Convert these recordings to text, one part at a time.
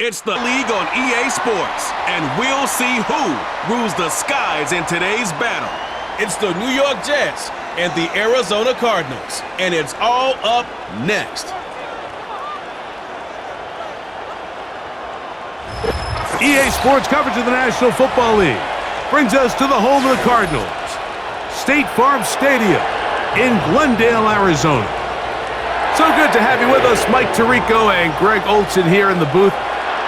It's the league on EA Sports, and we'll see who rules the skies in today's battle. It's the New York Jets and the Arizona Cardinals, and it's all up next. EA Sports coverage of the National Football League brings us to the home of the Cardinals, State Farm Stadium in Glendale, Arizona. So good to have you with us, Mike Tirico and Greg Olson here in the booth.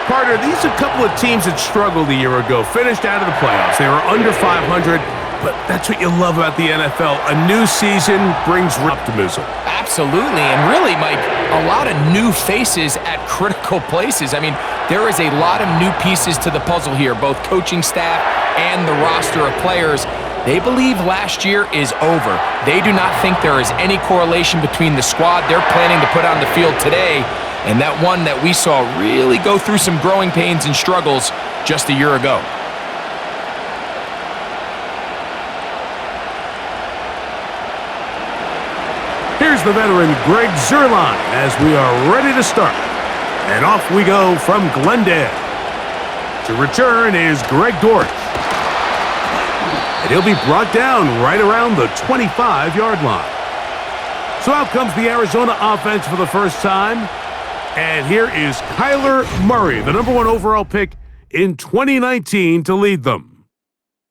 Carter, these are a couple of teams that struggled a year ago, finished out of the playoffs. They were under 500, but that's what you love about the NFL. A new season brings optimism. Absolutely, and really, Mike, a lot of new faces at critical places. I mean, there is a lot of new pieces to the puzzle here, both coaching staff and the roster of players. They believe last year is over. They do not think there is any correlation between the squad they're planning to put on the field today and that one that we saw really go through some growing pains and struggles just a year ago. Here's the veteran Greg Zuerlein as we are ready to start. And off we go from Glendale. To return is Greg Dortch. And he'll be brought down right around the 25-yard line. So out comes the Arizona offense for the first time. And here is Kyler Murray, the #1 overall pick in 2019 to lead them.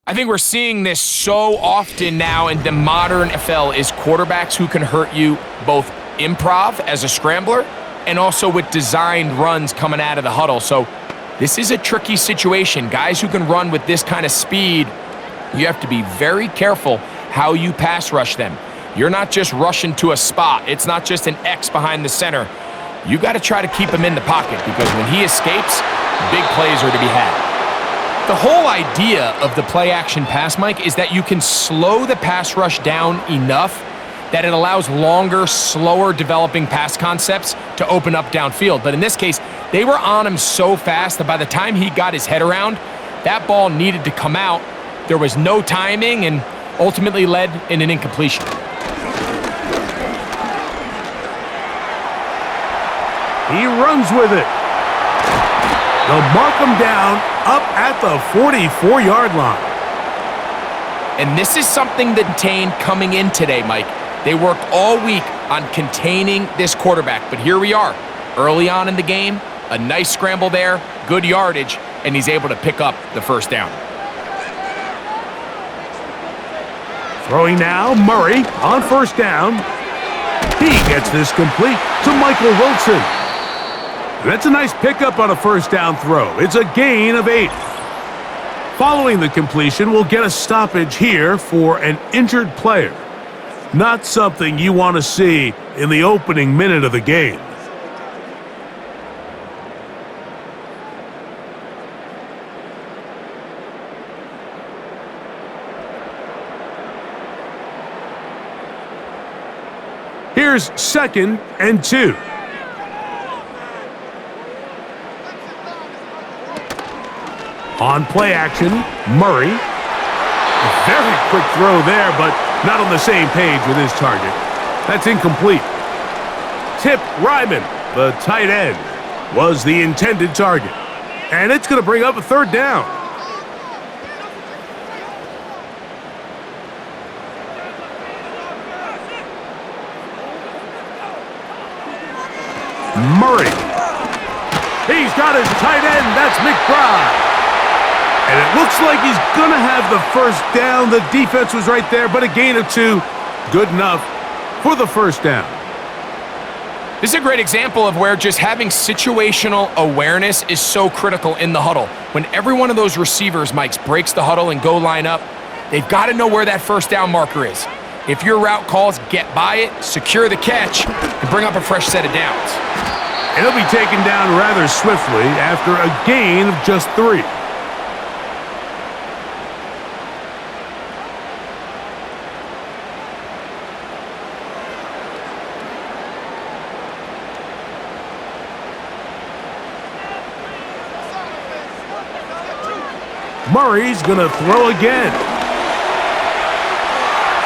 I think we're seeing this so often now in the modern NFL is quarterbacks who can hurt you both improv as a scrambler and also with designed runs coming out of the huddle. So this is a tricky situation. Guys who can run with this kind of speed, you have to be very careful how you pass rush them. You're not just rushing to a spot. It's not just an X behind the center. You got to try to keep him in the pocket because when he escapes, big plays are to be had. The whole idea of the play-action pass, Mike, is that you can slow the pass rush down enough that it allows longer, slower developing pass concepts to open up downfield. But in this case, they were on him so fast that by the time he got his head around, that ball needed to come out. There was no timing and ultimately led in an incompletion. He runs with it. They'll mark him down up at the 44-yard line. And this is something that contained coming in today, Mike. They worked all week on containing this quarterback, but here we are, early on in the game, a nice scramble there, good yardage, and he's able to pick up the first down. Throwing now, Murray on first down. He gets this complete to Michael Wilson. That's a nice pickup on a first down throw. It's a gain of 8. Following the completion, we'll get a stoppage here for an injured player. Not something you want to see in the opening minute of the game. Here's 2nd and 2. On play action, Murray. A very quick throw there, but not on the same page with his target. That's incomplete. Tip Ryman, the tight end, was the intended target. And it's going to bring up a 3rd down. Murray. He's got his tight end. That's McBride. And it looks like he's going to have the first down. The defense was right there, but a gain of 2. Good enough for the first down. This is a great example of where just having situational awareness is so critical in the huddle. When every one of those receivers, Mike, breaks the huddle and go line up, they've got to know where that first down marker is. If your route calls, get by it, secure the catch, and bring up a fresh set of downs. And he'll be taken down rather swiftly after a gain of just 3. Murray's going to throw again.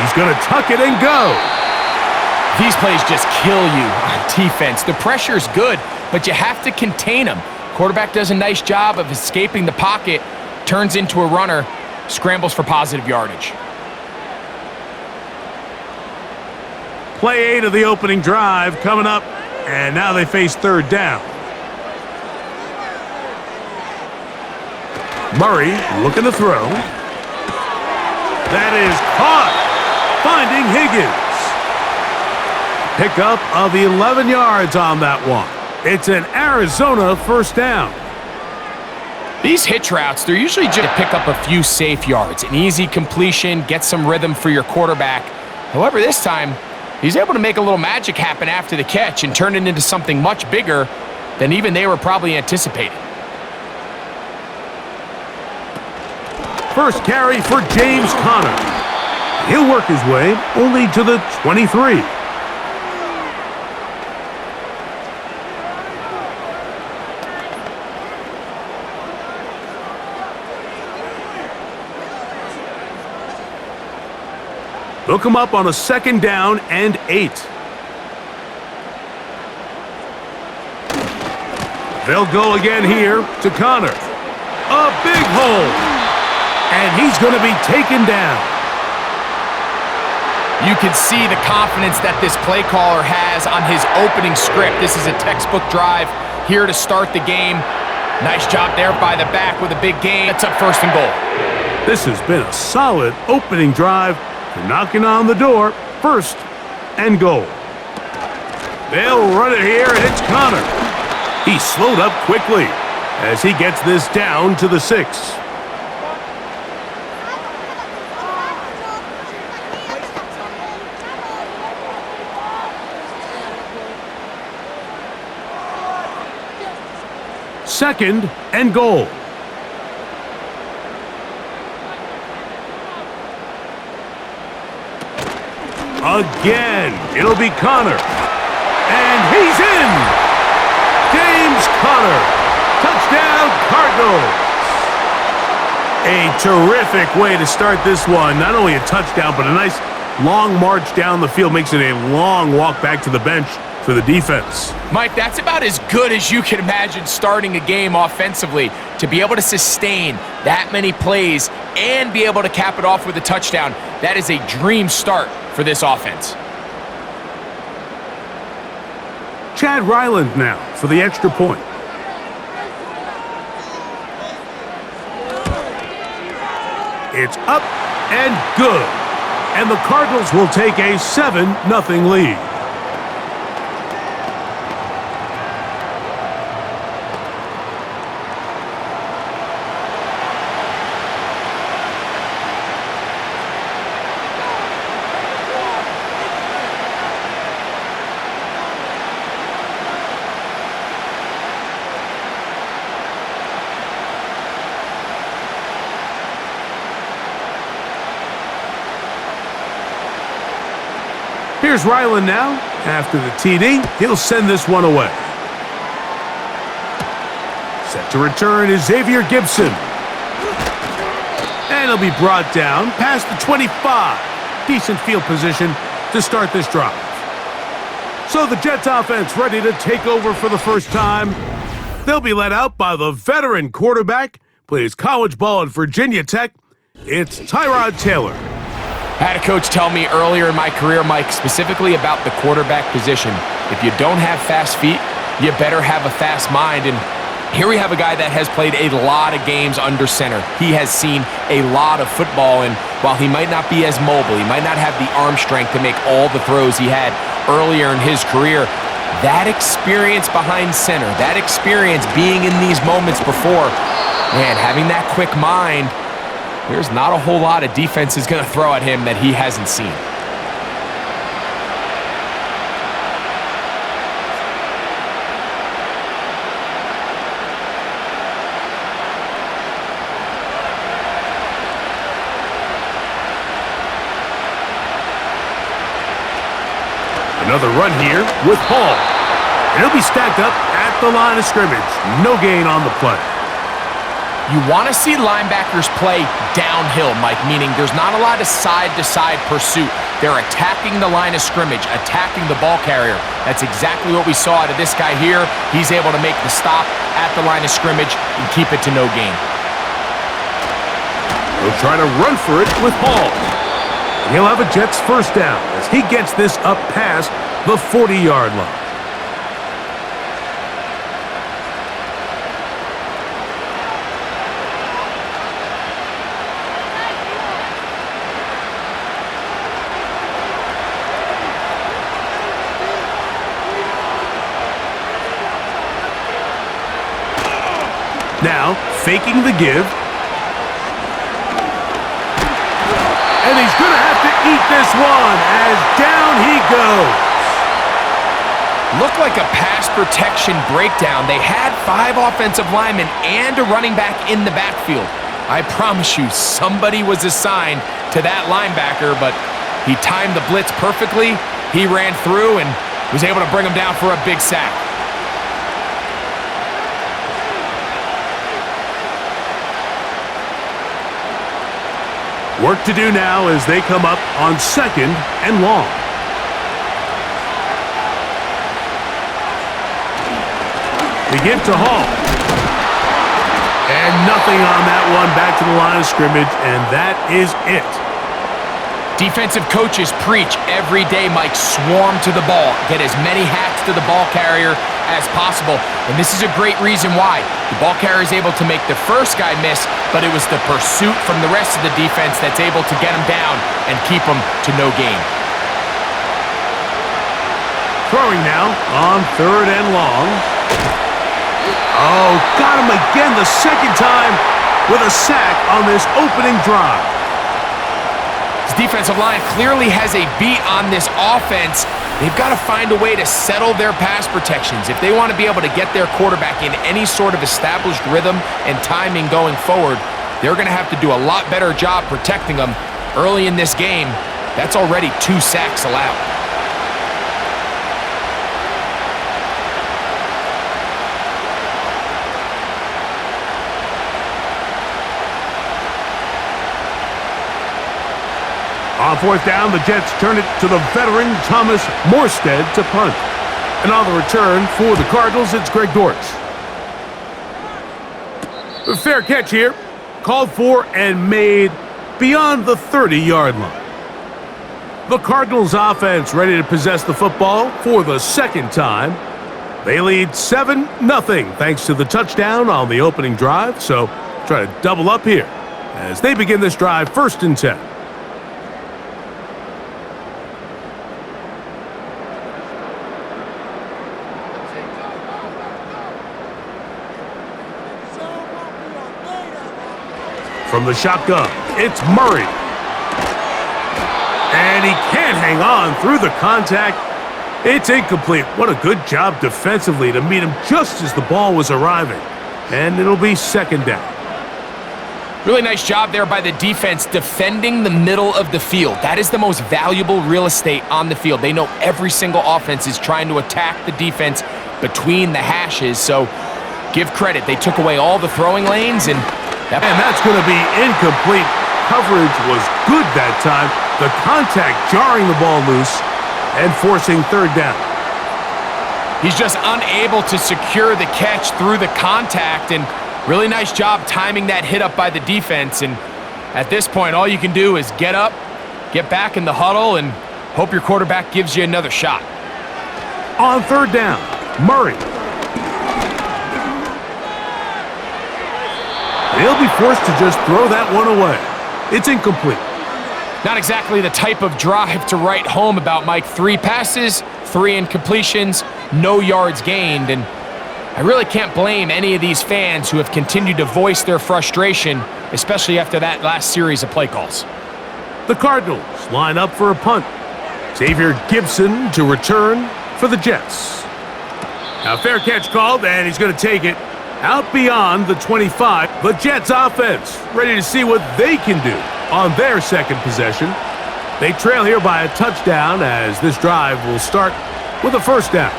He's going to tuck it and go. These plays just kill you on defense. The pressure's good, but you have to contain them. Quarterback does a nice job of escaping the pocket, turns into a runner, scrambles for positive yardage. Play 8 of the opening drive coming up, and now they face third down. Murray looking to throw. That is caught, finding Higgins. Pickup of 11 yards on that one. It's an Arizona first down. These hitch routes, they're usually just to pick up a few safe yards. An easy completion, get some rhythm for your quarterback. However, this time, he's able to make a little magic happen after the catch and turn it into something much bigger than even they were probably anticipating. First carry for James Conner. He'll work his way only to the 23. They'll come up on a second down and 8. They'll go again here to Conner. A big hole. And he's going to be taken down. You can see the confidence that this play caller has on his opening script. This is a textbook drive here to start the game. Nice job there by the back with a big gain. That's up first and goal. This has been a solid opening drive. They're knocking on the door, first and goal. They'll run it here, and it's Conner. He slowed up quickly as he gets this down to the 6. Second and goal. Again, it'll be Conner. And he's in! James Conner. Touchdown, Cardinals. A terrific way to start this one. Not only a touchdown, but a nice long march down the field. Makes it a long walk back to the bench for the defense. Mike, that's about as good as you can imagine starting a game offensively. To be able to sustain that many plays and be able to cap it off with a touchdown, that is a dream start for this offense. Chad Ryland now for the extra point. It's up and good. And the Cardinals will take a 7-0 lead. Here's Ryland now. After the TD, he'll send this one away. Set to return is Xavier Gibson. And he'll be brought down past the 25. Decent field position to start this drive. So the Jets offense ready to take over for the first time. They'll be led out by the veteran quarterback, plays college ball at Virginia Tech. It's Tyrod Taylor. I had a coach tell me earlier in my career, Mike, specifically about the quarterback position. If you don't have fast feet, you better have a fast mind. And here we have a guy that has played a lot of games under center. He has seen a lot of football, and while he might not be as mobile, he might not have the arm strength to make all the throws he had earlier in his career, that experience behind center, that experience being in these moments before, man, having that quick mind, there's not a whole lot of defense is going to throw at him that he hasn't seen. Another run here with Hall. And he'll be stacked up at the line of scrimmage. No gain on the play. You want to see linebackers play downhill, Mike, meaning there's not a lot of side-to-side pursuit. They're attacking the line of scrimmage, attacking the ball carrier. That's exactly what we saw out of this guy here. He's able to make the stop at the line of scrimmage and keep it to no gain. He'll try to run for it with Hall. And he'll have a Jets first down as he gets this up past the 40-yard line. Now, faking the give. And he's going to have to eat this one as down he goes. Looked like a pass protection breakdown. They had 5 offensive linemen and a running back in the backfield. I promise you, somebody was assigned to that linebacker, but he timed the blitz perfectly. He ran through and was able to bring him down for a big sack. Work to do now as they come up on 2nd and long. They give to Hall. And nothing on that one, back to the line of scrimmage, and that is it. Defensive coaches preach every day, Mike, swarm to the ball. Get as many hacks to the ball carrier as possible. And this is a great reason why. The ball carrier is able to make the first guy miss, but it was the pursuit from the rest of the defense that's able to get him down and keep him to no gain. Throwing now on 3rd and long. Oh, got him again the second time with a sack on this opening drive. This defensive line clearly has a beat on this offense. They've got to find a way to settle their pass protections. If they want to be able to get their quarterback in any sort of established rhythm and timing going forward, they're going to have to do a lot better job protecting them early in this game. That's already 2 sacks allowed. On 4th down, the Jets turn it to the veteran Thomas Morstead to punt. And on the return for the Cardinals, it's Greg Dortch. A fair catch here. Called for and made beyond the 30-yard line. The Cardinals offense ready to possess the football for the second time. They lead 7-0 thanks to the touchdown on the opening drive. So try to double up here as they begin this drive 1st and 10. From the shotgun, it's Murray. And he can't hang on through the contact. It's incomplete. What a good job defensively to meet him just as the ball was arriving. And it'll be 2nd down. Really nice job there by the defense defending the middle of the field. That is the most valuable real estate on the field. They know every single offense is trying to attack the defense between the hashes. So give credit. They took away all the throwing lanes and that's going to be incomplete. Coverage was good that time. The contact jarring the ball loose and forcing 3rd down. He's just unable to secure the catch through the contact, and really nice job timing that hit up by the defense. And at this point, all you can do is get up, get back in the huddle, and hope your quarterback gives you another shot. On 3rd down, Murray. He'll be forced to just throw that one away. It's incomplete. Not exactly the type of drive to write home about, Mike. 3 passes, 3 incompletions, no yards gained. And I really can't blame any of these fans who have continued to voice their frustration, especially after that last series of play calls. The Cardinals line up for a punt. Xavier Gibson to return for the Jets. Now, fair catch called, and he's going to take it out beyond the 25. The Jets offense ready to see what they can do on their 2nd possession. They trail here by a touchdown as this drive will start with a 1st down.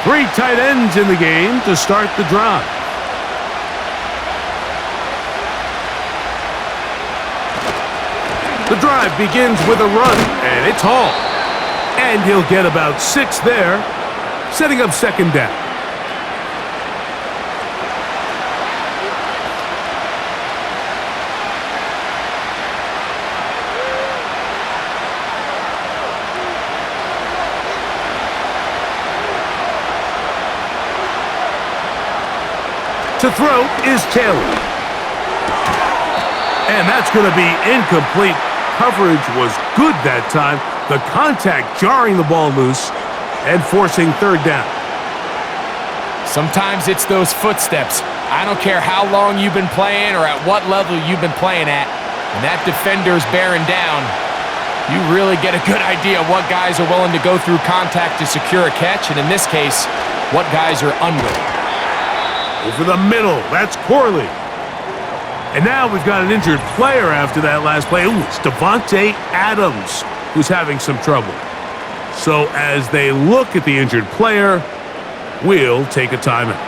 Three tight ends in the game to start the drive. The drive begins with a run, and it's hauled. And he'll get about 6 there, setting up second down. To throw is Taylor. And that's going to be incomplete. Coverage was good that time. The contact jarring the ball loose and forcing third down. Sometimes it's those footsteps. I don't care how long you've been playing or at what level you've been playing at. When that defender's bearing down, you really get a good idea of what guys are willing to go through contact to secure a catch, and in this case, what guys are unwilling. Over the middle, that's Corley. And now we've got an injured player after that last play. Ooh, it's Devontae Adams who's having some trouble. So as they look at the injured player, we'll take a timeout.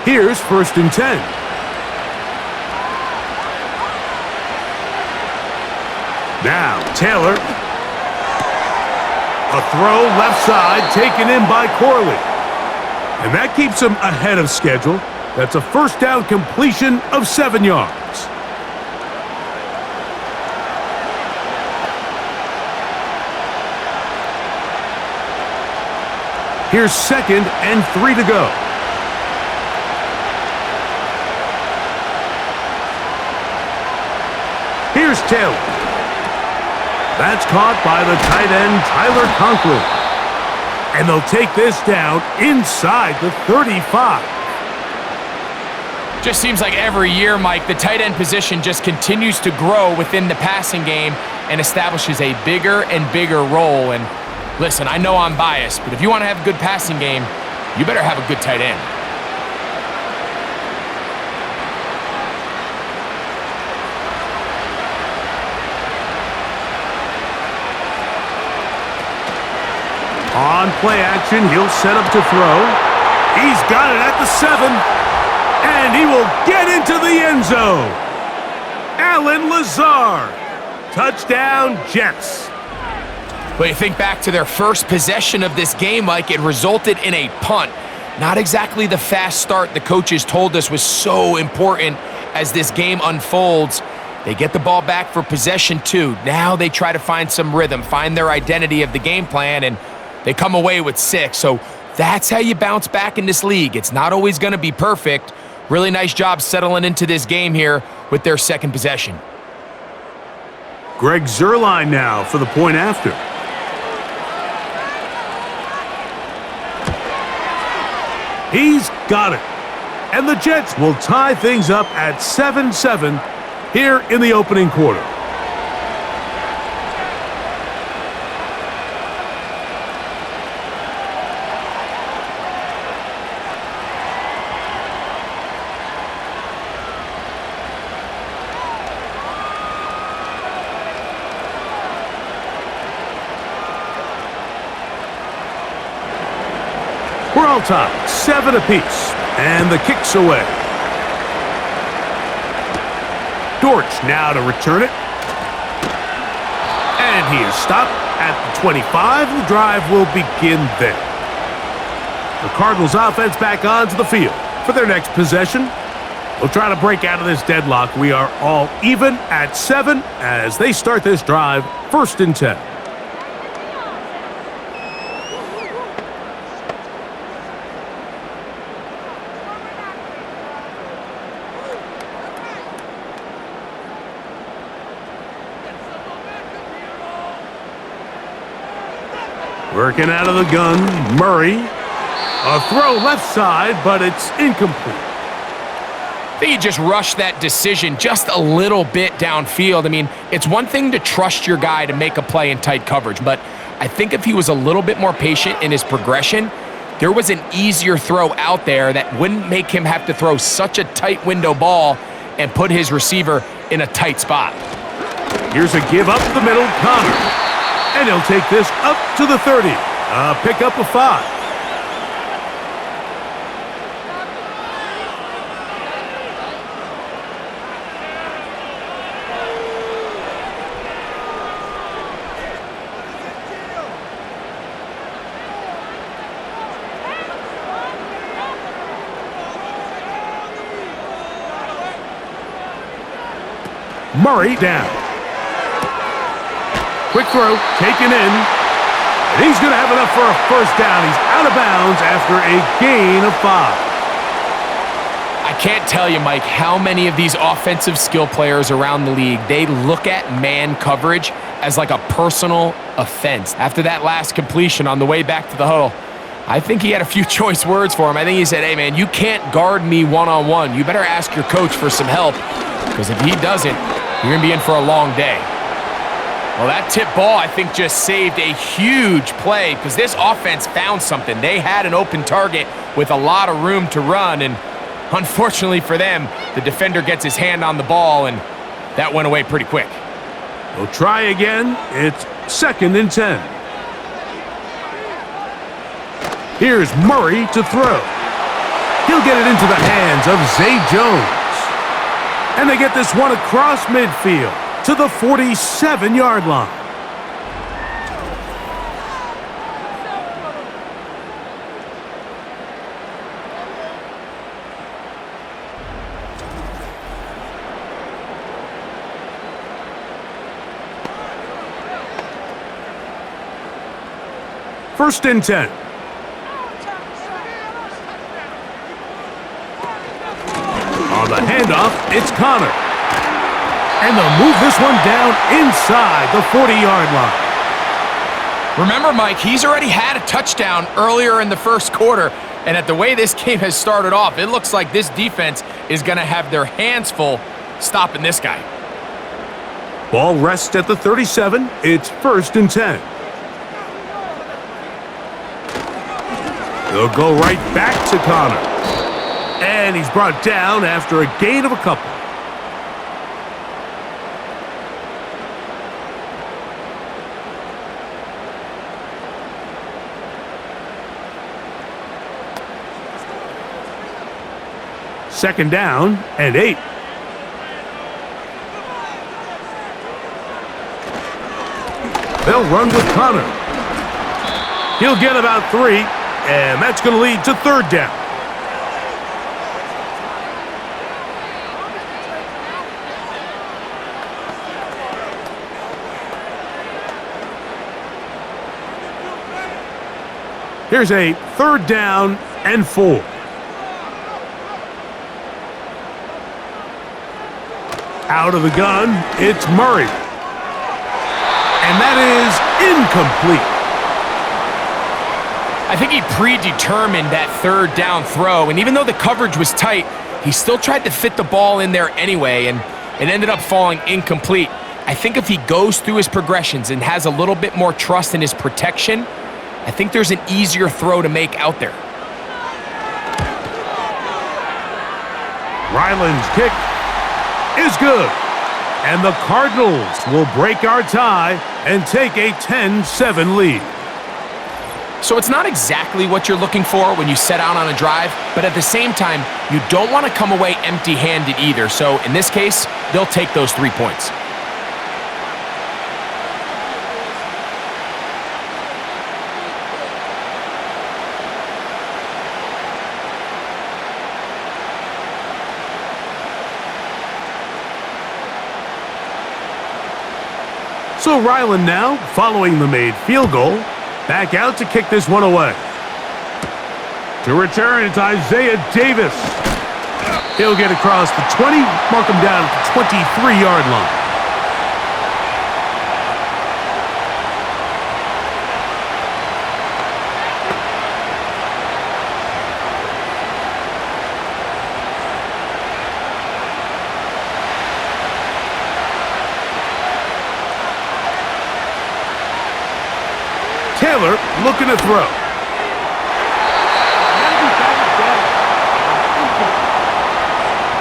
Here's 1st and 10. Now, Taylor. A throw left side taken in by Corley. And that keeps him ahead of schedule. That's a first down completion of 7 yards. Here's 2nd and 3 to go. Here's Taylor. That's caught by the tight end, Tyler Conklin. And they'll take this down inside the 35. Just seems like every year, Mike, the tight end position just continues to grow within the passing game and establishes a bigger and bigger role. And listen, I know I'm biased, but if you want to have a good passing game, you better have a good tight end. On play action, he'll set up to throw. He's got it at the 7. And he will get into the end zone. Allen Lazard. Touchdown, Jets. But you think back to their first possession of this game, Mike, it resulted in a punt. Not exactly the fast start the coaches told us was so important as this game unfolds. They get the ball back for possession 2. Now they try to find some rhythm, find their identity of the game plan, and they come away with 6. So that's how you bounce back in this league. It's not always going to be perfect. Really nice job settling into this game here with their second possession. Greg Zuerlein now for the point after. He's got it. And the Jets will tie things up at 7-7 here in the opening quarter. We're all tied, 7 apiece, and the kick's away. Dortch now to return it. And he is stopped at the 25. The drive will begin there. The Cardinals offense back onto the field for their next possession. We'll try to break out of this deadlock. We are all even at 7 as they start this drive, 1st and 10. Working out of the gun, Murray. A throw left side, but it's incomplete. I think he just rushed that decision just a little bit downfield. I mean, it's one thing to trust your guy to make a play in tight coverage, but I think if he was a little bit more patient in his progression, there was an easier throw out there that wouldn't make him have to throw such a tight window ball and put his receiver in a tight spot. Here's a give up the middle, Connor. And he'll take this up to the 30. Pick up a 5. Murray down. Quick throw, taken in. And he's going to have enough for a first down. He's out of bounds after a gain of 5. I can't tell you, Mike, how many of these offensive skill players around the league, they look at man coverage as like a personal offense. After that last completion on the way back to the huddle, I think he had a few choice words for him. I think he said, hey, man, you can't guard me one-on-one. You better ask your coach for some help, because if he doesn't, you're going to be in for a long day. Well, that tip ball, I think, just saved a huge play because this offense found something. They had an open target with a lot of room to run, and unfortunately for them, the defender gets his hand on the ball, and that went away pretty quick. We'll try again. It's 2nd and 10. Here's Murray to throw. He'll get it into the hands of Zay Jones. And they get this one across midfield to the 47-yard line. First and 10. On the handoff, it's Connor. And they'll move this one down inside the 40-yard line. Remember, Mike, he's already had a touchdown earlier in the first quarter, and at the way this game has started off, it looks like this defense is going to have their hands full stopping this guy. Ball rests at the 37. It's 1st and 10. They'll go right back to Connor. And he's brought down after a gain of a couple. Second down and 8. They'll run with Connor. He'll get about 3, and that's going to lead to 3rd down. Here's a 3rd down and 4. Out of the gun, it's Murray. And that is incomplete. I think he predetermined that 3rd down throw, and even though the coverage was tight, he still tried to fit the ball in there anyway, and it ended up falling incomplete. I think if he goes through his progressions and has a little bit more trust in his protection, I think there's an easier throw to make out there. Ryland's kick is good. And the Cardinals will break our tie and take a 10-7 lead. So it's not exactly what you're looking for when you set out on a drive, but at the same time, you don't want to come away empty-handed either. So in this case, they'll take those 3 points. So Ryland now, following the made field goal, back out to kick this one away. To return, it's Isaiah Davis. He'll get across the 20, mark him down at the 23-yard line. looking to throw.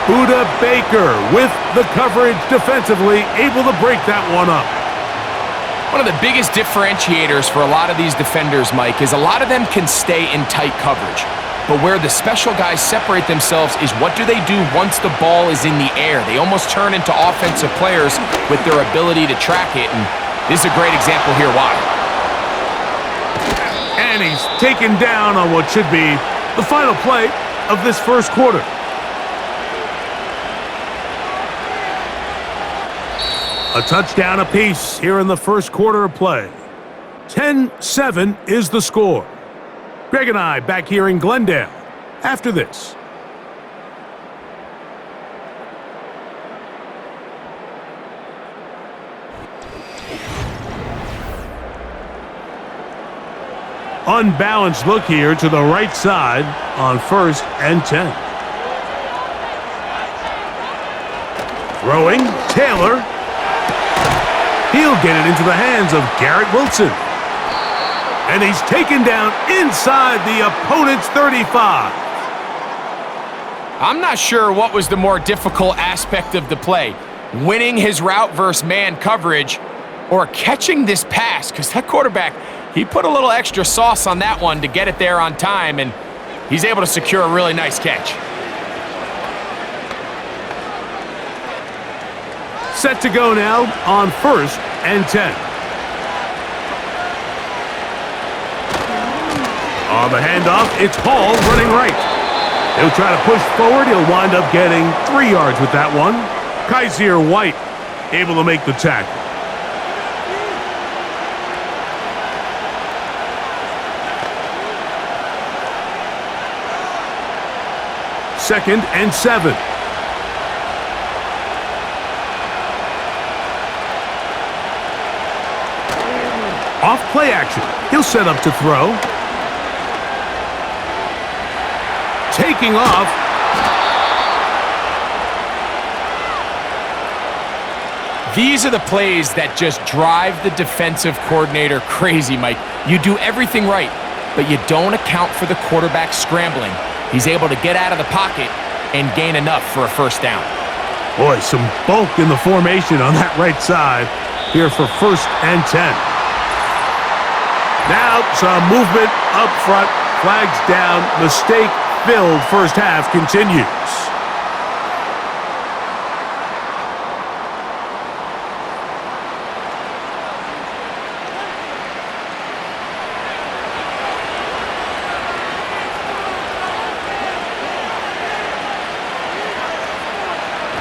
Buda Baker with the coverage defensively, able to break that one up. One of the biggest differentiators for a lot of these defenders, Mike, is a lot of them can stay in tight coverage. But where the special guys separate themselves is what do they do once the ball is in the air? They almost turn into offensive players with their ability to track it, and this is a great example here why. And he's taken down on what should be the final play of this first quarter. A touchdown apiece here in the first quarter of play. 10-7 is the score. Greg and I back here in Glendale after this. Unbalanced look here to the right side on 1st and 10. Throwing, Taylor. He'll get it into the hands of Garrett Wilson. And he's taken down inside the opponent's 35. I'm not sure what was the more difficult aspect of the play, winning his route versus man coverage or catching this pass, because that quarterback, he put a little extra sauce on that one to get it there on time, and he's able to secure a really nice catch. Set to go now on 1st and 10. On the handoff, it's Hall running right. He'll try to push forward. He'll wind up getting 3 yards with that one. Kaiser White able to make the tackle. Second and 7. Off play action. He'll set up to throw. Taking off. These are the plays that just drive the defensive coordinator crazy, Mike. You do everything right, but you don't account for the quarterback scrambling. He's able to get out of the pocket and gain enough for a first down. Boy, some bulk in the formation on that right side here for 1st and 10. Now some movement up front, flags down, mistake-filled first half continues.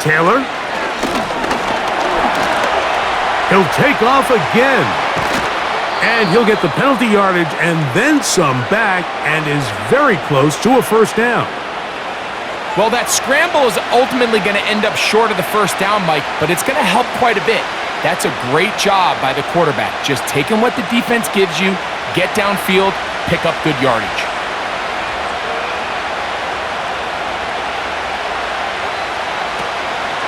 Taylor. He'll take off again. And he'll get the penalty yardage and then some back and is very close to a first down. Well, that scramble is ultimately going to end up short of the first down, Mike, but it's going to help quite a bit. That's a great job by the quarterback. Just taking what the defense gives you, get downfield, pick up good yardage.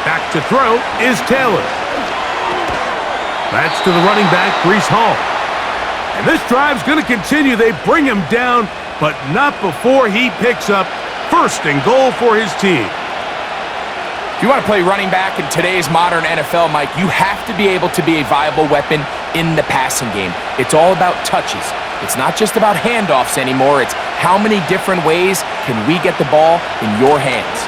Back to throw is Taylor. That's to the running back, Breece Hall. And this drive's going to continue. They bring him down, but not before he picks up 1st and goal for his team. If you want to play running back in today's modern NFL, Mike, you have to be able to be a viable weapon in the passing game. It's all about touches. It's not just about handoffs anymore. It's how many different ways can we get the ball in your hands.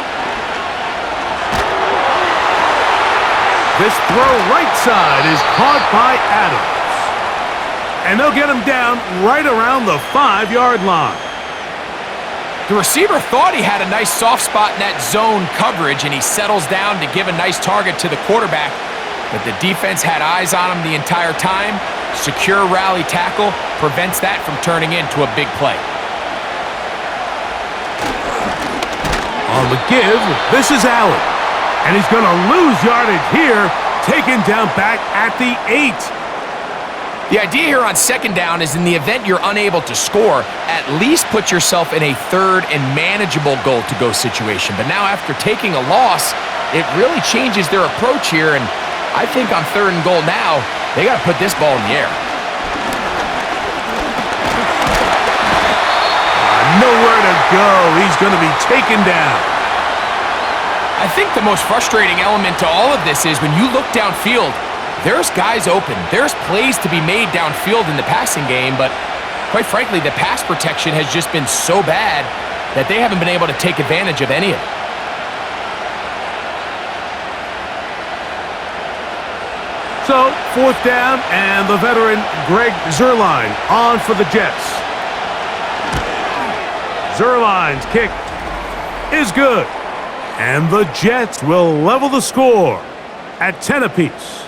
This throw right side is caught by Adams. And they'll get him down right around the 5-yard line. The receiver thought he had a nice soft spot in that zone coverage, and he settles down to give a nice target to the quarterback. But the defense had eyes on him the entire time. Secure rally tackle prevents that from turning into a big play. On the give, this is Allen. And he's going to lose yardage here, taken down back at the 8. The idea here on 2nd down is in the event you're unable to score, at least put yourself in a 3rd and manageable goal-to-go situation. But now after taking a loss, it really changes their approach here, and I think on 3rd and goal now, they got to put this ball in the air. Nowhere to go. He's going to be taken down. I think the most frustrating element to all of this is when you look downfield, there's guys open. There's plays to be made downfield in the passing game, but quite frankly, the pass protection has just been so bad that they haven't been able to take advantage of any of it. So, 4th down, and the veteran Greg Zuerlein on for the Jets. Zuerlein's kick is good. And the Jets will level the score at 10 apiece.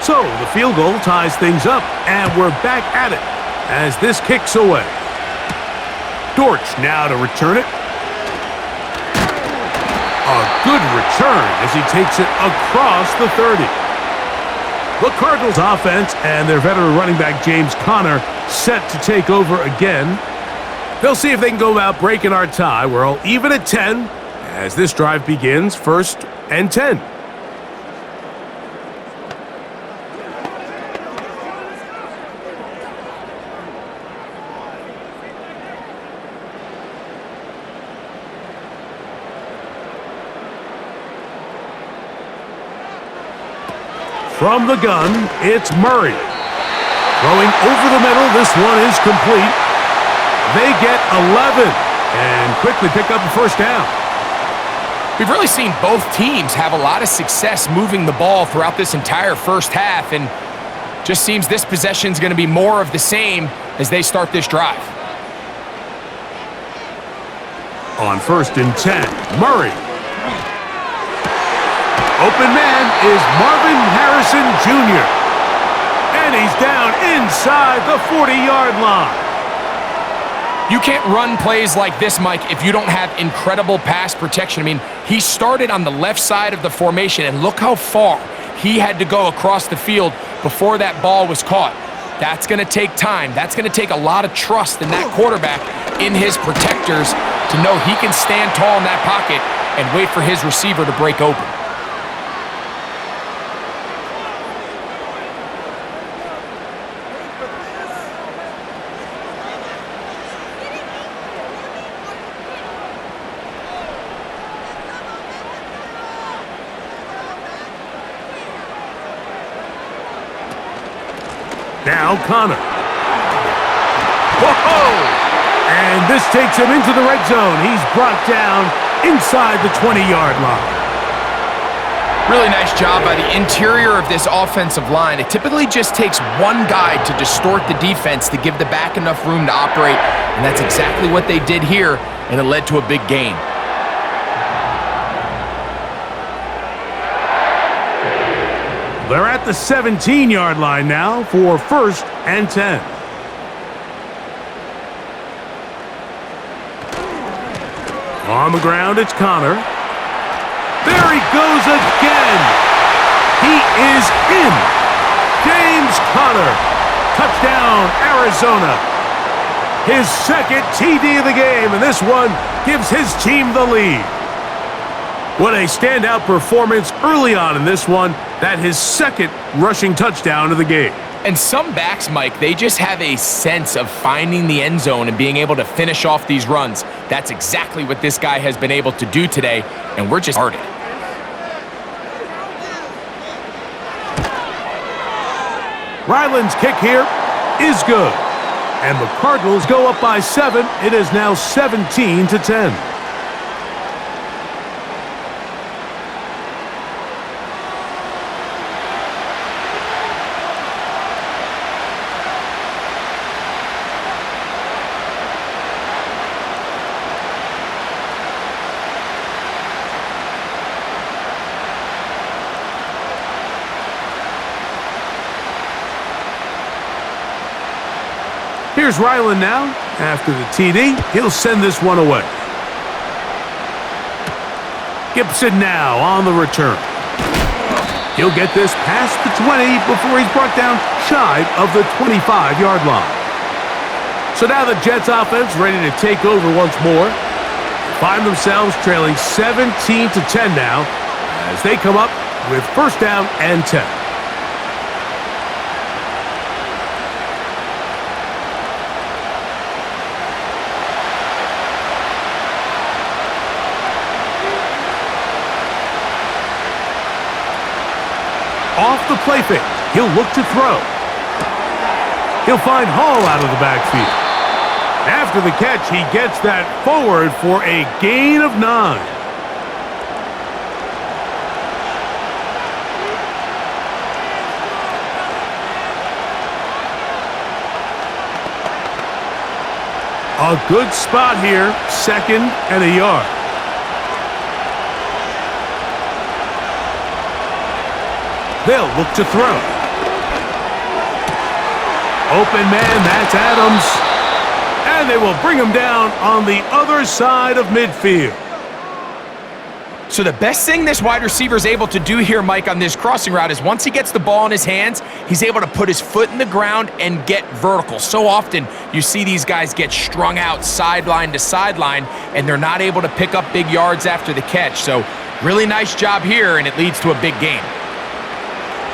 So the field goal ties things up, and we're back at it as this kicks away. Dortch now to return it. A good return as he takes it across the 30. The Cardinals offense and their veteran running back James Conner set to take over again. They'll see if they can go about breaking our tie. We're all even at 10 as this drive begins, 1st and 10. From the gun, it's Murray. Throwing over the middle, this one is complete. They get 11 and quickly pick up the 1st down. We've really seen both teams have a lot of success moving the ball throughout this entire first half, and just seems this possession is going to be more of the same as they start this drive. On 1st and 10, Murray. Open man is Marvin Harrison Jr. And he's down inside the 40-yard line. You can't run plays like this, Mike, if you don't have incredible pass protection. I mean, he started on the left side of the formation, and look how far he had to go across the field before that ball was caught. That's going to take time. That's going to take a lot of trust in that quarterback, in his protectors, to know he can stand tall in that pocket and wait for his receiver to break open. Now Conner. Whoa! And this takes him into the red zone. He's brought down inside the 20-yard line. Really nice job by the interior of this offensive line. It typically just takes one guy to distort the defense to give the back enough room to operate, and that's exactly what they did here, and it led to a big gain. They're at the 17-yard line now for 1st and 10. On the ground, it's Conner. There he goes again. He is in. James Conner. Touchdown, Arizona. His 2nd TD of the game, and this one gives his team the lead. What a standout performance early on in this one. That his 2nd rushing touchdown of the game. And some backs, Mike, they just have a sense of finding the end zone and being able to finish off these runs. That's exactly what this guy has been able to do today, and we're just started. Ryland's kick here is good. And the Cardinals go up by 7. It is now 17-10. Here's Ryland now. After the TD, he'll send this one away. Gibson now on the return. He'll get this past the 20 before he's brought down shy of the 25-yard line. So now the Jets offense ready to take over once more. Find themselves trailing 17-10 now as they come up with first down and 10. Off the play fake, he'll look to throw. He'll find Hall out of the backfield. After the catch, he gets that forward for a gain of 9. A good spot here, 2nd and a yard. They'll look to throw. Open man, that's Adams. And they will bring him down on the other side of midfield. So the best thing this wide receiver is able to do here, Mike, on this crossing route is once he gets the ball in his hands, he's able to put his foot in the ground and get vertical. So often you see these guys get strung out sideline to sideline, and they're not able to pick up big yards after the catch. So really nice job here, and it leads to a big gain.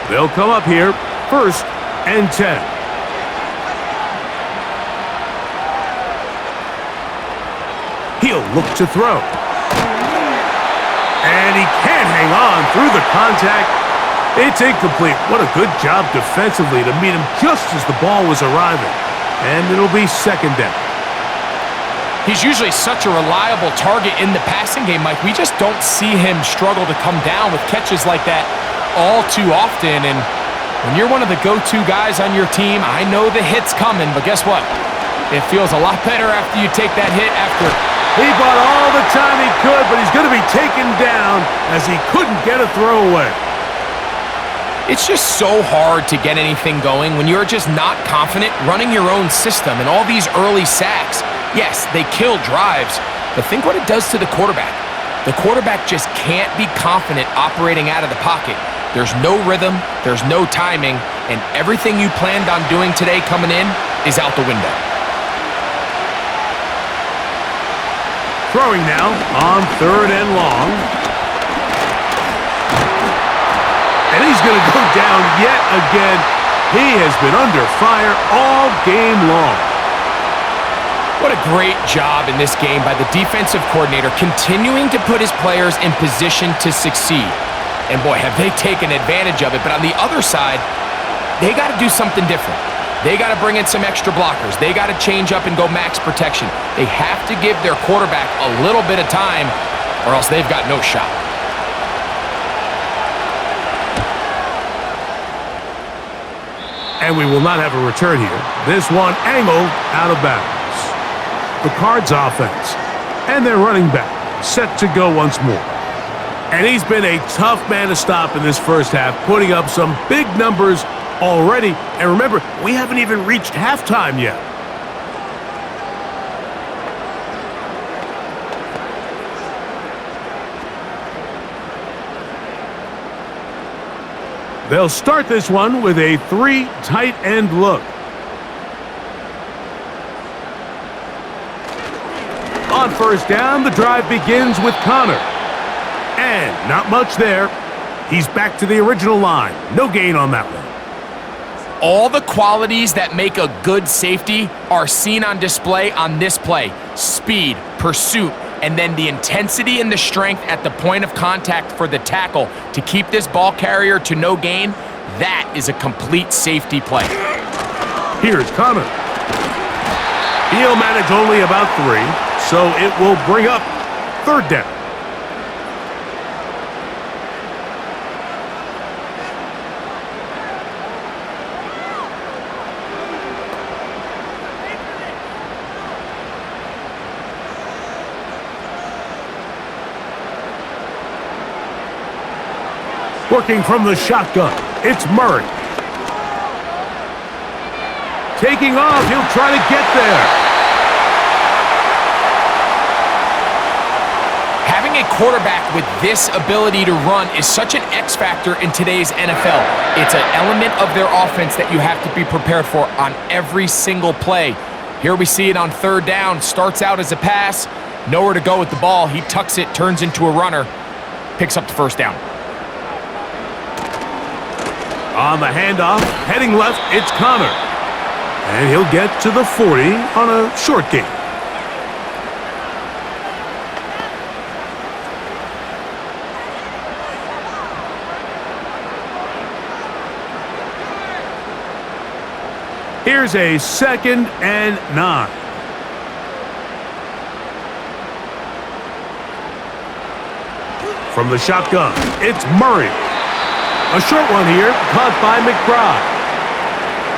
They'll come up here, 1st and 10. He'll look to throw. And he can't hang on through the contact. It's incomplete. What a good job defensively to meet him just as the ball was arriving. And it'll be 2nd down. He's usually such a reliable target in the passing game, Mike. We just don't see him struggle to come down with catches like that all too often. And when you're one of the go-to guys on your team, I know the hit's coming, but guess what? It feels a lot better after you take that hit after. He bought all the time he could, but he's going to be taken down as he couldn't get a throwaway. It's just so hard to get anything going when you're just not confident running your own system. And all these early sacks, yes, they kill drives, but think what it does to the quarterback. The quarterback just can't be confident operating out of the pocket. There's no rhythm, there's no timing, and everything you planned on doing today coming in is out the window. Throwing now on 3rd and long. And he's going to go down yet again. He has been under fire all game long. What a great job in this game by the defensive coordinator, continuing to put his players in position to succeed. And boy, have they taken advantage of it. But on the other side, they got to do something different. They got to bring in some extra blockers. They got to change up and go max protection. They have to give their quarterback a little bit of time, or else they've got no shot. And we will not have a return here. This one angled out of bounds. The Cards offense and their running back set to go once more. And he's been a tough man to stop in this first half, putting up some big numbers already. And remember, we haven't even reached halftime yet. They'll start this one with a 3 tight end look. On first down, the drive begins with Connor. And not much there. He's back to the original line. No gain on that one. All the qualities that make a good safety are seen on display on this play. Speed, pursuit, and then the intensity and the strength at the point of contact for the tackle to keep this ball carrier to no gain. That is a complete safety play. Here's Connor. He'll manage only about 3, so it will bring up 3rd down. Working from the shotgun, it's Murray. Taking off, he'll try to get there. Having a quarterback with this ability to run is such an X factor in today's NFL. It's an element of their offense that you have to be prepared for on every single play. Here we see it on third down. Starts out as a pass, nowhere to go with the ball. He tucks it, turns into a runner, picks up the first down. On the handoff, heading left, it's Connor. And he'll get to the 40 on a short gain. Here's a 2nd and 9. From the shotgun, it's Murray. A short one here, caught by McBride.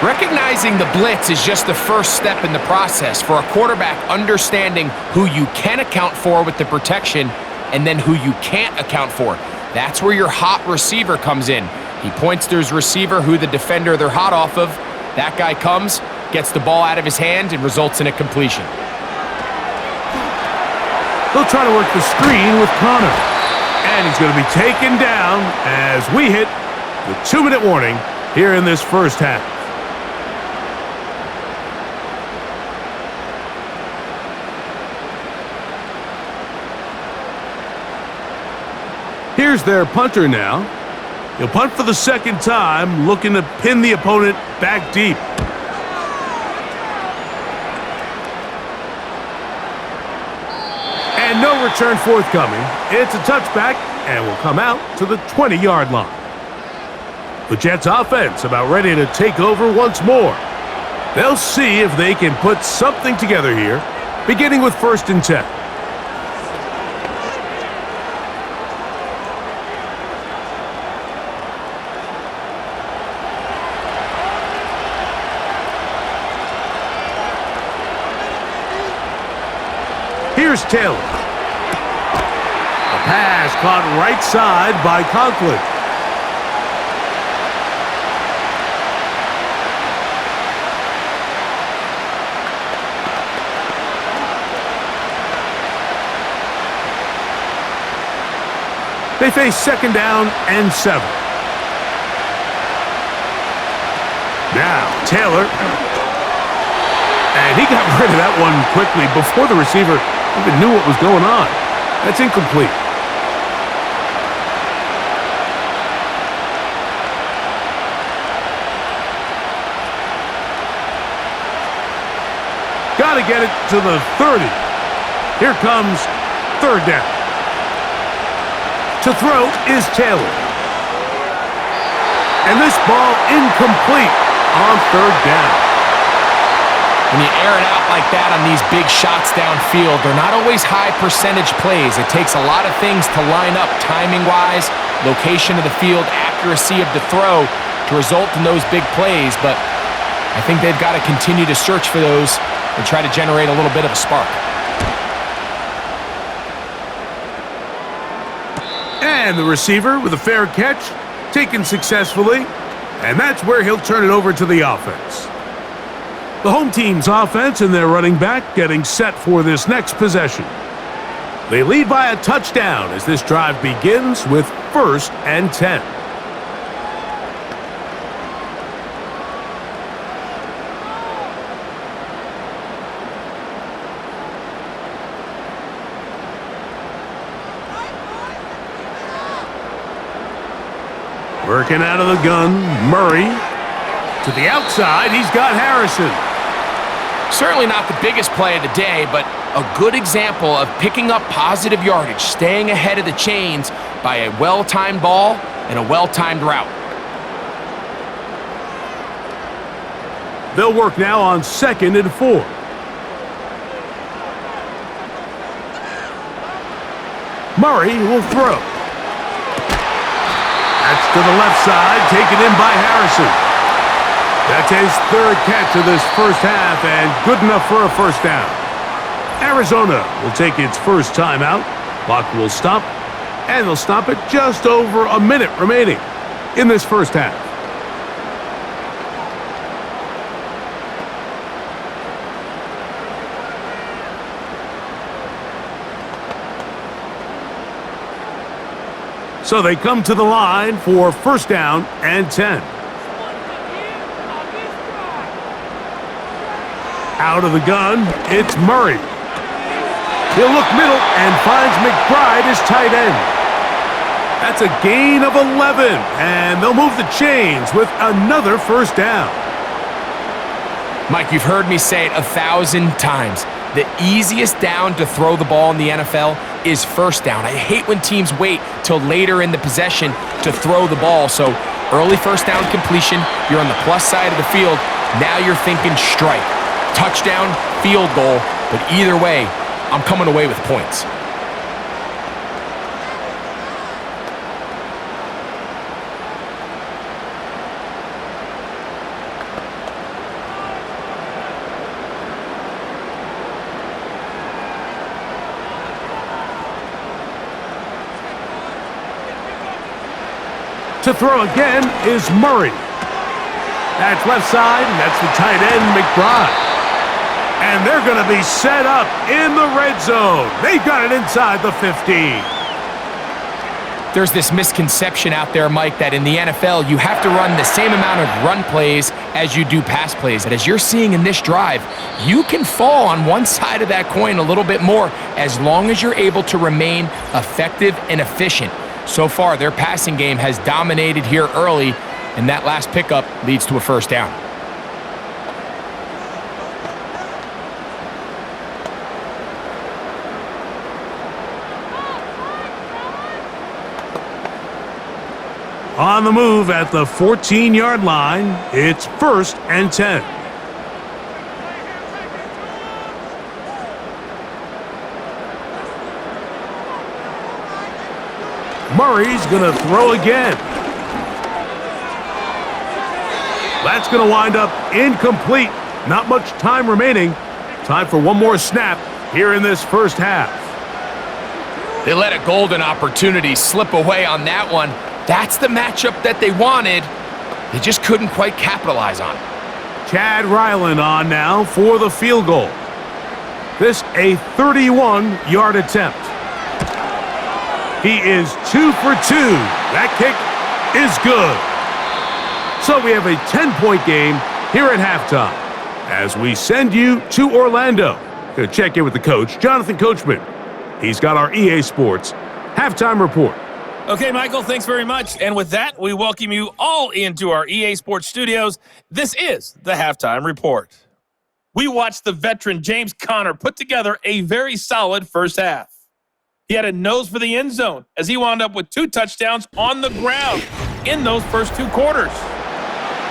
Recognizing the blitz is just the first step in the process for a quarterback understanding who you can account for with the protection and then who you can't account for. That's where your hot receiver comes in. He points to his receiver who the defender they're hot off of. That guy comes, gets the ball out of his hand, and results in a completion. They'll try to work the screen with Connor. And he's going to be taken down as we hit the 2-minute warning here in this first half. Here's their punter now. He'll punt for the second time, looking to pin the opponent back deep. And no return forthcoming. It's a touchback and will come out to the 20-yard line. The Jets offense about ready to take over once more. They'll see if they can put something together here, beginning with 1st and 10. Here's Taylor. A pass caught right side by Conklin. They face 2nd down and 7. Now Taylor. And he got rid of that one quickly before the receiver even knew what was going on. That's incomplete. Got to get it to the 30. Here comes 3rd down. To throw is Taylor. And this ball incomplete on 3rd down. When you air it out like that on these big shots downfield, they're not always high percentage plays. It takes a lot of things to line up timing-wise, location of the field, accuracy of the throw to result in those big plays. But I think they've got to continue to search for those and try to generate a little bit of a spark. And the receiver with a fair catch, taken successfully. And that's where he'll turn it over to the offense. The home team's offense and their running back getting set for this next possession. They lead by a touchdown as this drive begins with 1st and 10. Working out of the gun, Murray. To the outside, he's got Harrison. Certainly not the biggest play of the day, but a good example of picking up positive yardage, staying ahead of the chains by a well-timed ball and a well-timed route. They'll work now on 2nd and 4. Murray will throw. That's to the left side, taken in by Harrison. That's his 3rd catch of this first half and good enough for a 1st down. Arizona will take its first timeout. Clock will stop, and they'll stop it just over a minute remaining in this first half. So they come to the line for first down and 10. Out of the gun, it's Murray. He'll look middle and finds McBride as tight end. That's a gain of 11, and they'll move the chains with another first down. Mike, you've heard me say it 1,000 times. The easiest down to throw the ball in the NFL is first down. I hate when teams wait till later in the possession to throw the ball. So early first down completion, you're on the plus side of the field. Now you're thinking strike, touchdown, field goal. But either way, I'm coming away with points. To throw again is Murray. That's left side, and that's the tight end, McBride. And they're going to be set up in the red zone. They've got it inside the 15. There's this misconception out there, Mike, that in the NFL, you have to run the same amount of run plays as you do pass plays. And as you're seeing in this drive, you can fall on one side of that coin a little bit more as long as you're able to remain effective and efficient. So far, their passing game has dominated here early, and that last pickup leads to a first down. On the move at the 14-yard line, it's first and 10. Murray's going to throw again. That's going to wind up incomplete. Not much time remaining. Time for one more snap here in this first half. They let a golden opportunity slip away on that one. That's the matchup that they wanted. They just couldn't quite capitalize on it. Chad Ryland on now for the field goal. This a 31-yard attempt. He is 2 for 2. That kick is good. So we have a 10-point game here at halftime as we send you to Orlando to check in with the coach, Jonathan Coachman. He's got our EA Sports halftime report. Okay, Michael, thanks very much. And with that, we welcome you all into our EA Sports studios. This is the halftime report. We watched the veteran James Conner put together a very solid first half. He had a nose for the end zone as he wound up with 2 touchdowns on the ground in those first 2 quarters.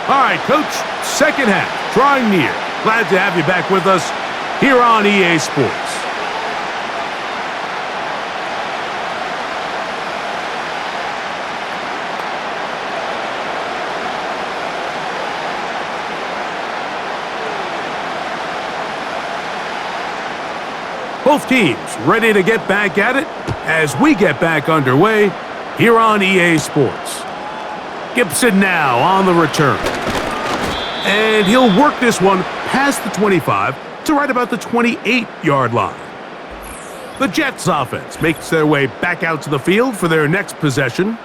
All right, Coach, second half, drawing near. Glad to have you back with us here on EA Sports. Both teams ready to get back at it as we get back underway here on EA Sports. Gibson now on the return. And he'll work this one past the 25 to right about the 28-yard line. The Jets offense makes their way back out to the field for their next possession.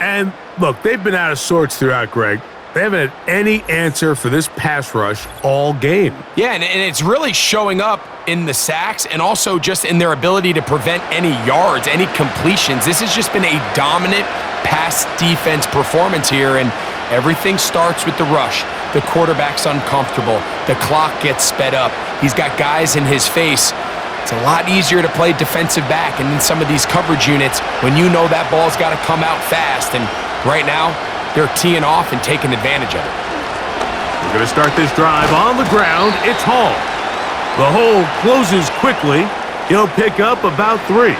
And look, they've been out of sorts throughout, Greg. They haven't had any answer for this pass rush all game. Yeah, and it's really showing up in the sacks and also just in their ability to prevent any yards, any completions. This has just been a dominant pass defense performance here, and everything starts with the rush. The quarterback's uncomfortable. The clock gets sped up. He's got guys in his face. It's a lot easier to play defensive back and in some of these coverage units when you know that ball's got to come out fast. And right now, they're teeing off and taking advantage of it. We're going to start this drive on the ground. It's Hall. The hole closes quickly. He'll pick up about 3.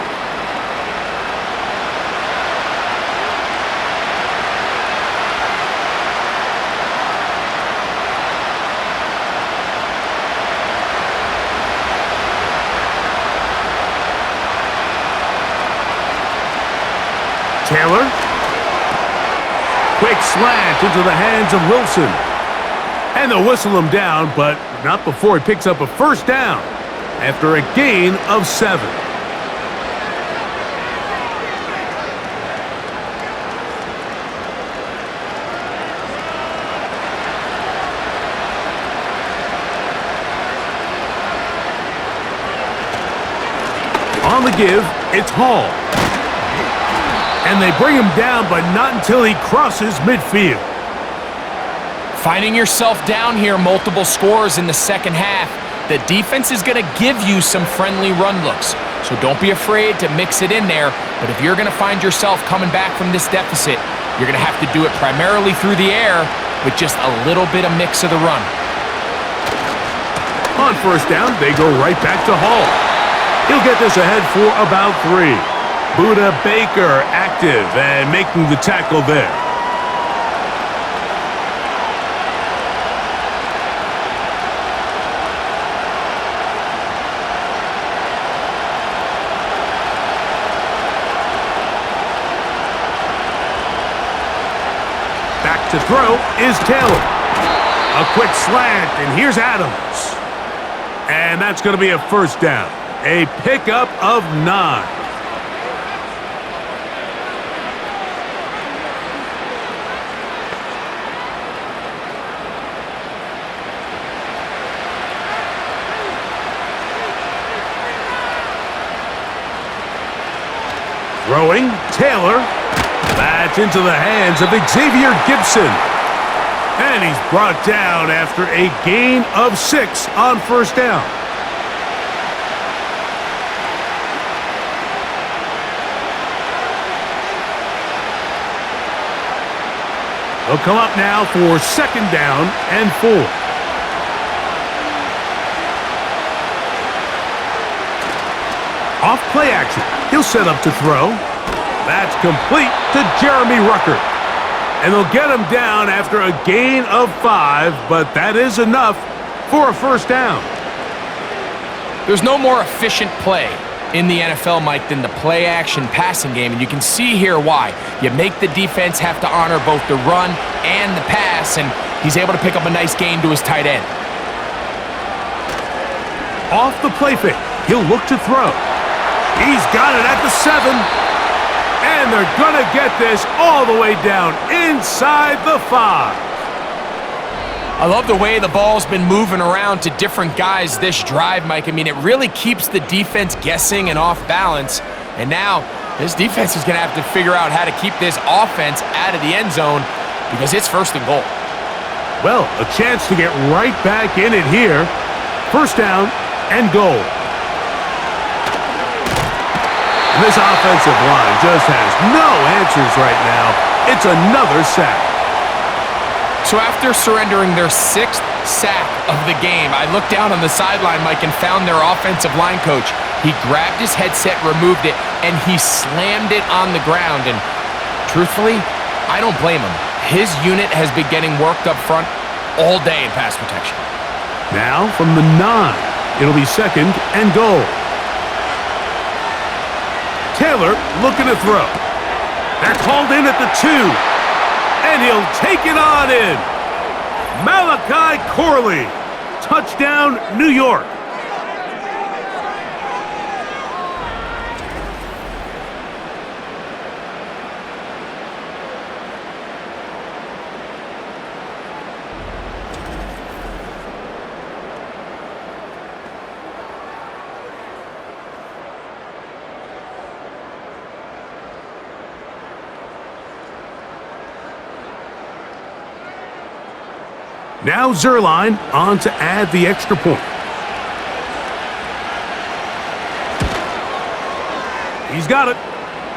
Taylor. Quick slant into the hands of Wilson. And they'll whistle him down, but not before he picks up a first down after a gain of 7. On the give, it's Hall. And they bring him down, but not until he crosses midfield. Finding yourself down here multiple scores in the second half, the defense is going to give you some friendly run looks. So don't be afraid to mix it in there. But if you're going to find yourself coming back from this deficit, you're going to have to do it primarily through the air with just a little bit of mix of the run. On first down, they go right back to Hall. He'll get this ahead for about 3. Buda Baker active and making the tackle there. Back to throw is Taylor. A quick slant, and here's Adams. And that's going to be a first down. A pickup of 9. Throwing, Taylor. That's into the hands of Xavier Gibson. And he's brought down after a gain of 6 on first down. He'll come up now for second down and 4. Off play action. He'll set up to throw. That's complete to Jeremy Ruckert. And they'll get him down after a gain of 5, but that is enough for a first down. There's no more efficient play in the NFL, Mike, than the play-action passing game, and you can see here why. You make the defense have to honor both the run and the pass, and he's able to pick up a nice gain to his tight end. Off the play fake, he'll look to throw. He's got it at the 7. And they're going to get this all the way down inside the 5. I love the way the ball's been moving around to different guys this drive, Mike. I mean, it really keeps the defense guessing and off balance. And now this defense is going to have to figure out how to keep this offense out of the end zone because it's first and goal. Well, a chance to get right back in it here. First down and goal. This offensive line just has no answers right now. It's another sack. So after surrendering their 6th sack of the game, I looked down on the sideline, Mike, and found their offensive line coach. He grabbed his headset, removed it, and he slammed it on the ground. And truthfully, I don't blame him. His unit has been getting worked up front all day in pass protection. Now from the 9, it'll be second and goal. Taylor looking to throw. They're called in at the 2. And he'll take it on in. Malachi Corley. Touchdown, New York. Now Zerline on to add the extra point. He's got it.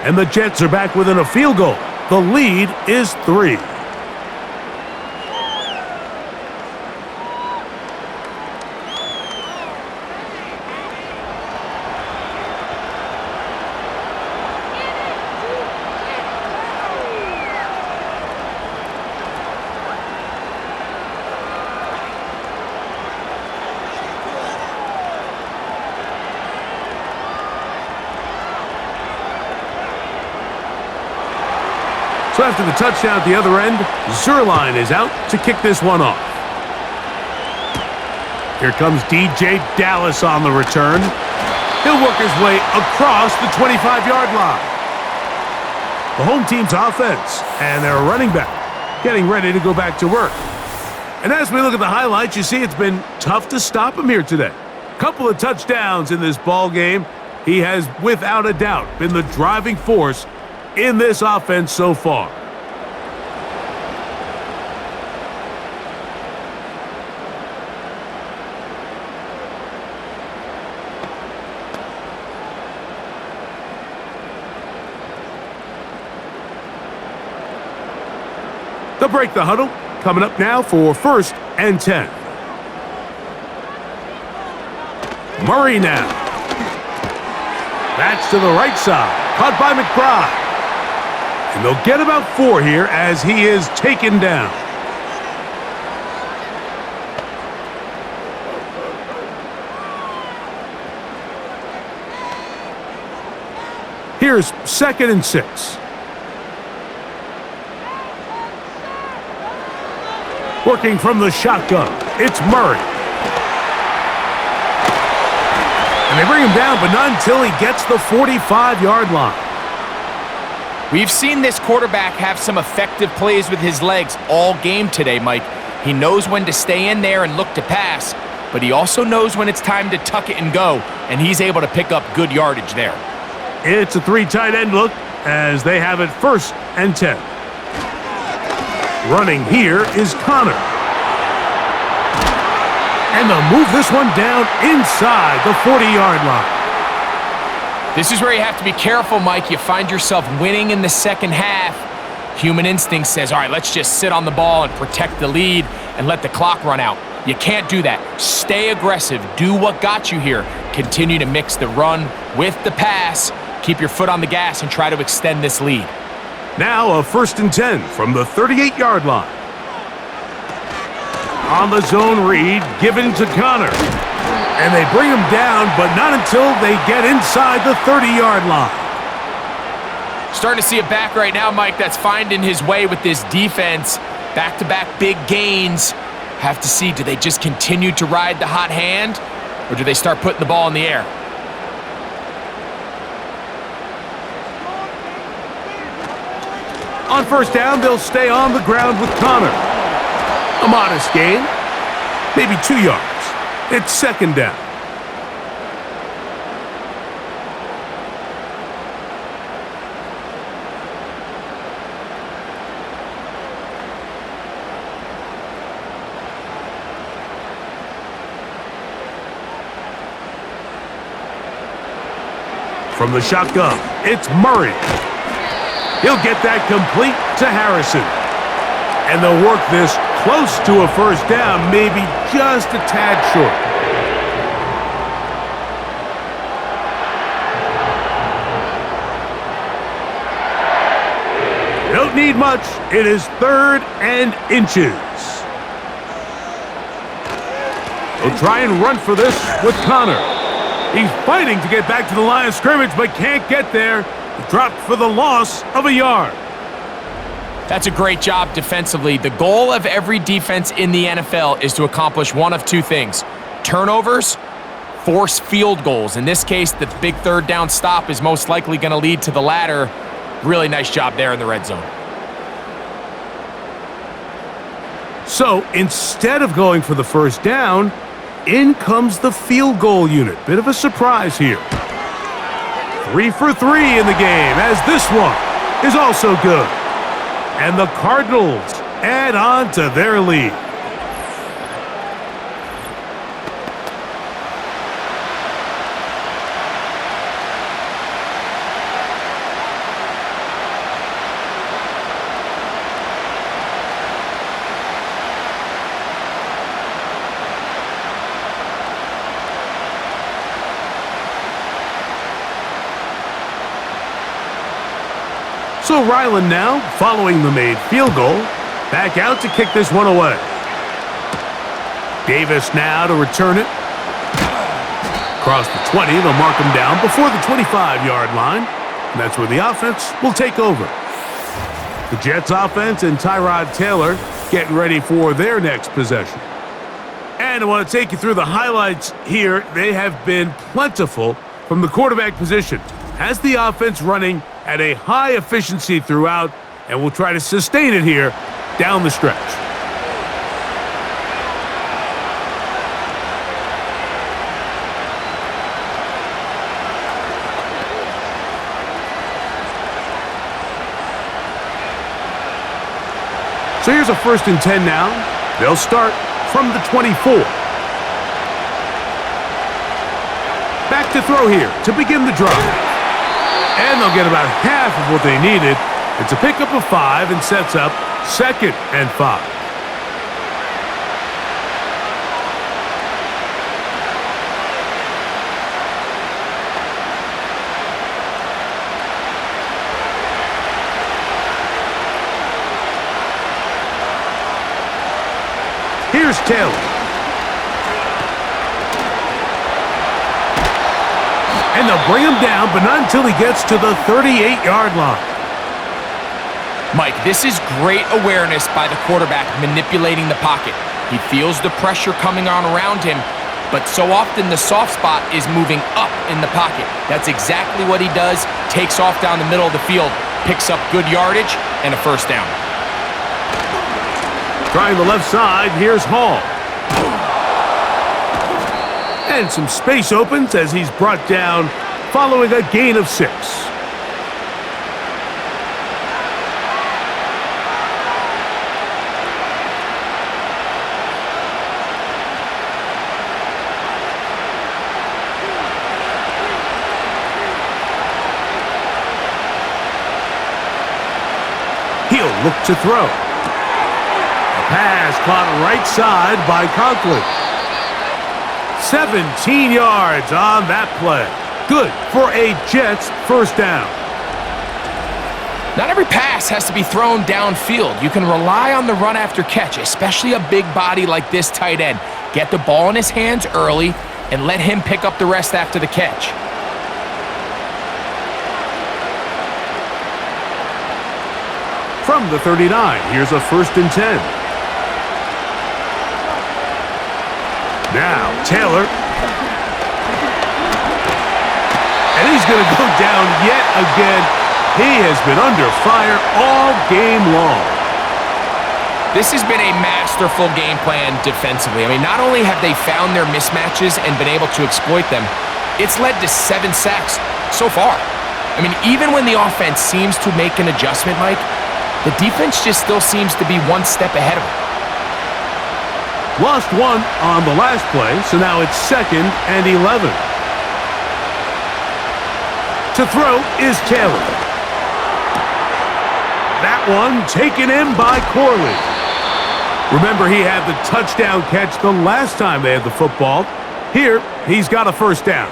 And the Jets are back within a field goal. The lead is 3. So after the touchdown at the other end, Zerline is out to kick this one off. Here comes DJ Dallas on the return. He'll work his way across the 25-yard line. The home team's offense and their running back getting ready to go back to work. And as we look at the highlights, you see it's been tough to stop him here today. Couple of touchdowns in this ball game. He has, without a doubt, been the driving force in this offense so far. They'll break the huddle. Coming up now for 1st and 10. Murray now. That's to the right side. Caught by McBride. And they'll get about 4 here as he is taken down. Here's 2nd and 6. Working from the shotgun, it's Murray. And they bring him down, but not until he gets the 45-yard line. We've seen this quarterback have some effective plays with his legs all game today, Mike. He knows when to stay in there and look to pass, but he also knows when it's time to tuck it and go, and he's able to pick up good yardage there. It's a 3 tight end look as they have it 1st and 10. Running here is Connor. And they'll move this one down inside the 40-yard line. This is where you have to be careful, Mike. You find yourself winning in the second half. Human instinct says, all right, let's just sit on the ball and protect the lead and let the clock run out. You can't do that. Stay aggressive. Do what got you here. Continue to mix the run with the pass. Keep your foot on the gas and try to extend this lead. Now a 1st and 10 from the 38-yard line. On the zone read, given to Connor. And they bring him down, but not until they get inside the 30-yard line. Starting to see a back right now, Mike, that's finding his way with this defense. Back-to-back big gains. Have to see, do they just continue to ride the hot hand, or do they start putting the ball in the air? On 1st down, they'll stay on the ground with Connor. A modest gain, maybe 2 yards. It's 2nd down. From the shotgun, it's Murray. He'll get that complete to Harrison. And they'll work this close to a 1st down, maybe just a tad short. They don't need much. It is 3rd and inches. They'll try and run for this with Connor. He's fighting to get back to the line of scrimmage, but can't get there. Dropped for the loss of a yard. That's a great job defensively. The goal of every defense in the NFL is to accomplish one of 2 things. Turnovers, force field goals. In this case, the big 3rd down stop is most likely going to lead to the latter. Really nice job there in the red zone. So instead of going for the 1st down, in comes the field goal unit. Bit of a surprise here. 3 for 3 in the game, as this one is also good. And the Cardinals add on to their lead. So Ryland now, following the made field goal, back out to kick this one away. Davis now to return it. Across the 20, they'll mark him down before the 25-yard line. And that's where the offense will take over. The Jets offense and Tyrod Taylor getting ready for their next possession. And I want to take you through the highlights here. They have been plentiful from the quarterback position. Has the offense running at a high efficiency throughout, and we'll try to sustain it here down the stretch. So here's a 1st and 10 now. They'll start from the 24. Back to throw here to begin the drive. And they'll get about half of what they needed. It's a pickup of 5 and sets up 2nd and 5. Here's Taylor. And they'll bring him down, but not until he gets to the 38-yard line. Mike, this is great awareness by the quarterback manipulating the pocket. He feels the pressure coming on around him, but so often the soft spot is moving up in the pocket. That's exactly what he does. Takes off down the middle of the field, picks up good yardage, and a 1st down. Trying the left side, here's Hall. And some space opens as he's brought down following a gain of 6. He'll look to throw. Pass caught right side by Conklin. 17 yards on that play. Good for a Jets 1st down. Not every pass has to be thrown downfield. You can rely on the run after catch, especially a big body like this tight end. Get the ball in his hands early and let him pick up the rest after the catch. From the 39, here's a 1st and 10. Now, Taylor. And he's going to go down yet again. He has been under fire all game long. This has been a masterful game plan defensively. I mean, not only have they found their mismatches and been able to exploit them, it's led to 7 sacks so far. I mean, even when the offense seems to make an adjustment, Mike, the defense just still seems to be one step ahead of them. Lost 1 on the last play, so now it's 2nd and 11. To throw is Taylor. That one taken in by Corley. Remember, he had the touchdown catch the last time they had the football. Here, he's got a 1st down.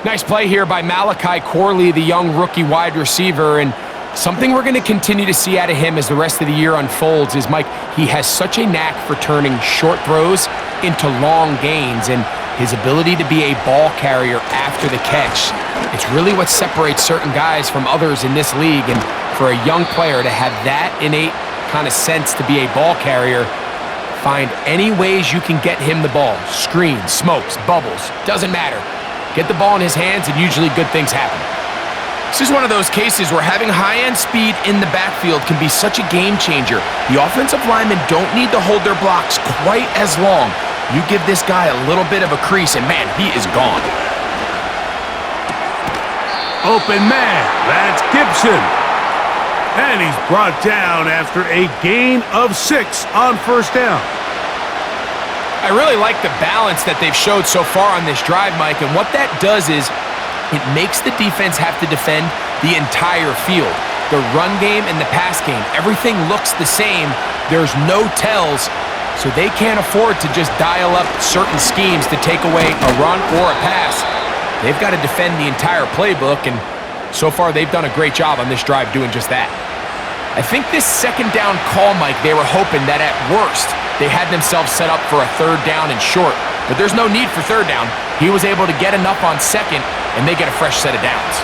Nice play here by Malachi Corley, the young rookie wide receiver, and something we're going to continue to see out of him as the rest of the year unfolds is, Mike, he has such a knack for turning short throws into long gains, and his ability to be a ball carrier after the catch. It's really what separates certain guys from others in this league, and for a young player to have that innate kind of sense to be a ball carrier, find any ways you can get him the ball. Screens, smokes, bubbles, doesn't matter. Get the ball in his hands, and usually good things happen. This is one of those cases where having high-end speed in the backfield can be such a game changer. The offensive linemen don't need to hold their blocks quite as long. You give this guy a little bit of a crease, and man, he is gone. Open man, that's Gibson. And he's brought down after a gain of 6 on 1st down. I really like the balance that they've showed so far on this drive, Mike, and what that does is it makes the defense have to defend the entire field. The run game and the pass game, everything looks the same. There's no tells, so they can't afford to just dial up certain schemes to take away a run or a pass. They've got to defend the entire playbook, and so far they've done a great job on this drive doing just that. I think this 2nd down call, Mike, they were hoping that at worst they had themselves set up for a 3rd down and short, but there's no need for 3rd down. He was able to get enough on 2nd, and they get a fresh set of downs.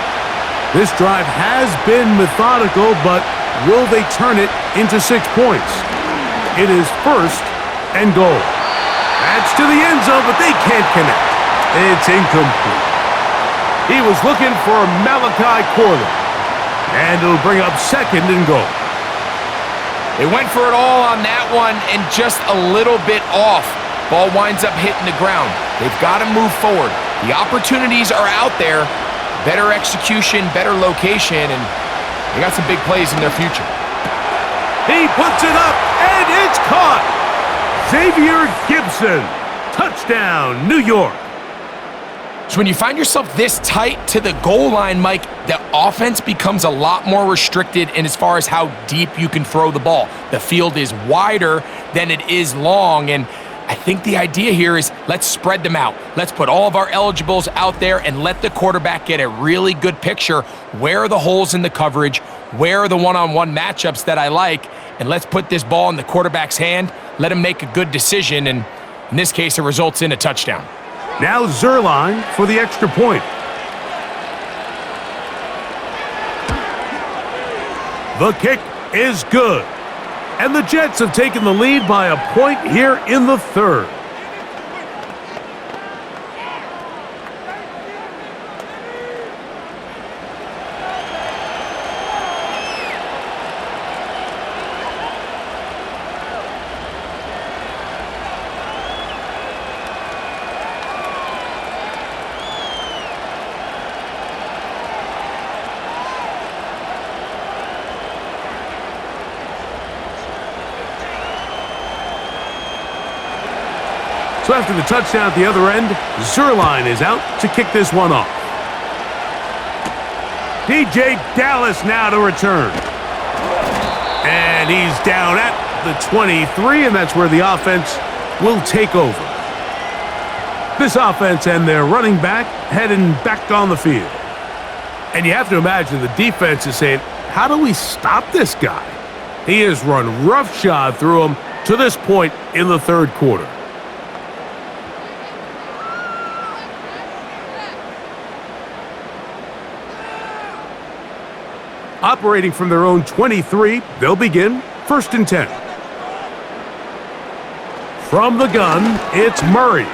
This drive has been methodical, but will they turn it into 6 points? It is 1st and goal. That's to the end zone, but they can't connect. It's incomplete. He was looking for Malachi Corley, and it'll bring up 2nd and goal. They went for it all on that one and just a little bit off. Ball winds up hitting the ground. They've got to move forward. The opportunities are out there. Better execution, better location, and they got some big plays in their future. He puts it up, and it's caught. Xavier Gibson. Touchdown, New York. So when you find yourself this tight to the goal line, Mike, the offense becomes a lot more restricted in as far as how deep you can throw the ball. The field is wider than it is long, and I think the idea here is let's spread them out. Let's put all of our eligibles out there and let the quarterback get a really good picture. Where are the holes in the coverage? Where are the one-on-one matchups that I like? And let's put this ball in the quarterback's hand, let him make a good decision, and in this case, it results in a touchdown. Now Zerline for the extra point. The kick is good. And the Jets have taken the lead by a point here in the third. So after the touchdown at the other end, Zerline is out to kick this one off. DJ Dallas now to return. And he's down at the 23, and that's where the offense will take over. This offense and their running back heading back on the field. And you have to imagine the defense is saying, how do we stop this guy? He has run roughshod through him to this point in the third quarter. Operating from their own 23, they'll begin 1st and 10. From the gun, it's Murray.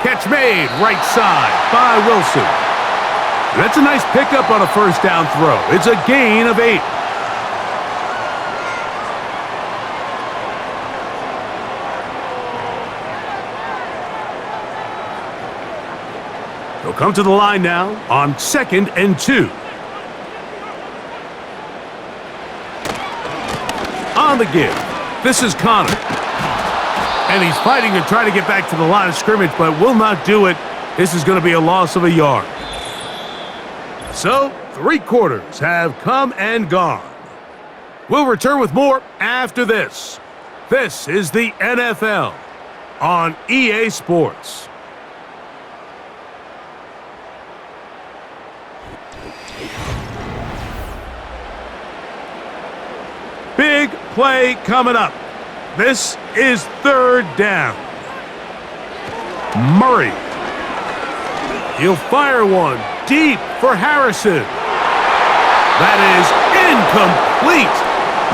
Catch made, right side by Wilson. That's a nice pickup on a first down throw. It's a gain of 8. They'll come to the line now on 2nd and 2. On the give. This is Connor. And he's fighting to try to get back to the line of scrimmage, but will not do it. This is going to be a loss of a yard. So, 3 quarters have come and gone. We'll return with more after this. This is the NFL on EA Sports. Big play coming up. This is 3rd down. Murray. He'll fire one deep for Harrison. That is incomplete.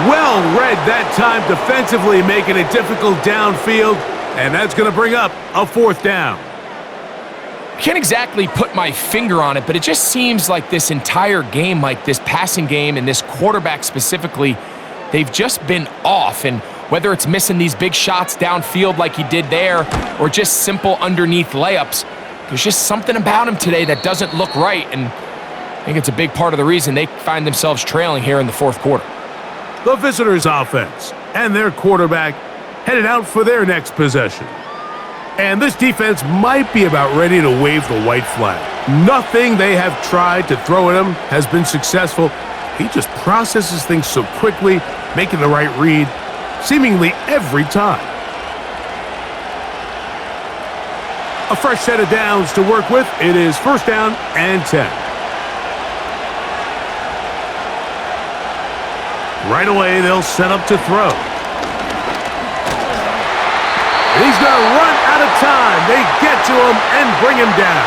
Well read that time defensively, making it difficult downfield, and that's going to bring up a 4th down. Can't exactly put my finger on it, but it just seems like this entire game, like this passing game and this quarterback specifically, they've just been off, and whether it's missing these big shots downfield like he did there or just simple underneath layups, there's just something about him today that doesn't look right, and I think it's a big part of the reason they find themselves trailing here in the 4th quarter. The visitors' offense and their quarterback headed out for their next possession. And this defense might be about ready to wave the white flag. Nothing they have tried to throw at him has been successful. He just processes things so quickly, making the right read, seemingly every time. A fresh set of downs to work with. It is 1st down and 10. Right away, they'll set up to throw. He's going to run out of time. They get to him and bring him down.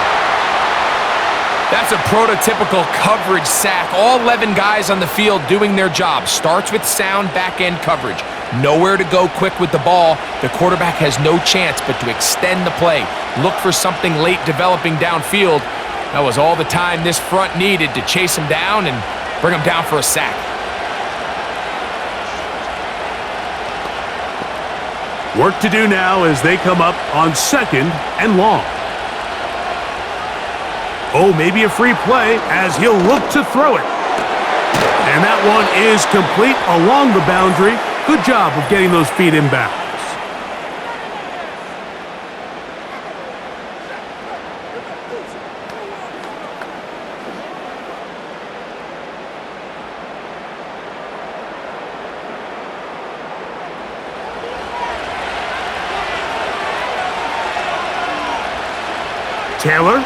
That's a prototypical coverage sack. All 11 guys on the field doing their job. Starts with sound back-end coverage. Nowhere to go quick with the ball. The quarterback has no chance but to extend the play. Look for something late developing downfield. That was all the time this front needed to chase him down and bring him down for a sack. Work to do now as they come up on 2nd and long. Oh, maybe a free play as he'll look to throw it. And And that one is complete along the boundary. Good job of getting those feet inbounds. Taylor.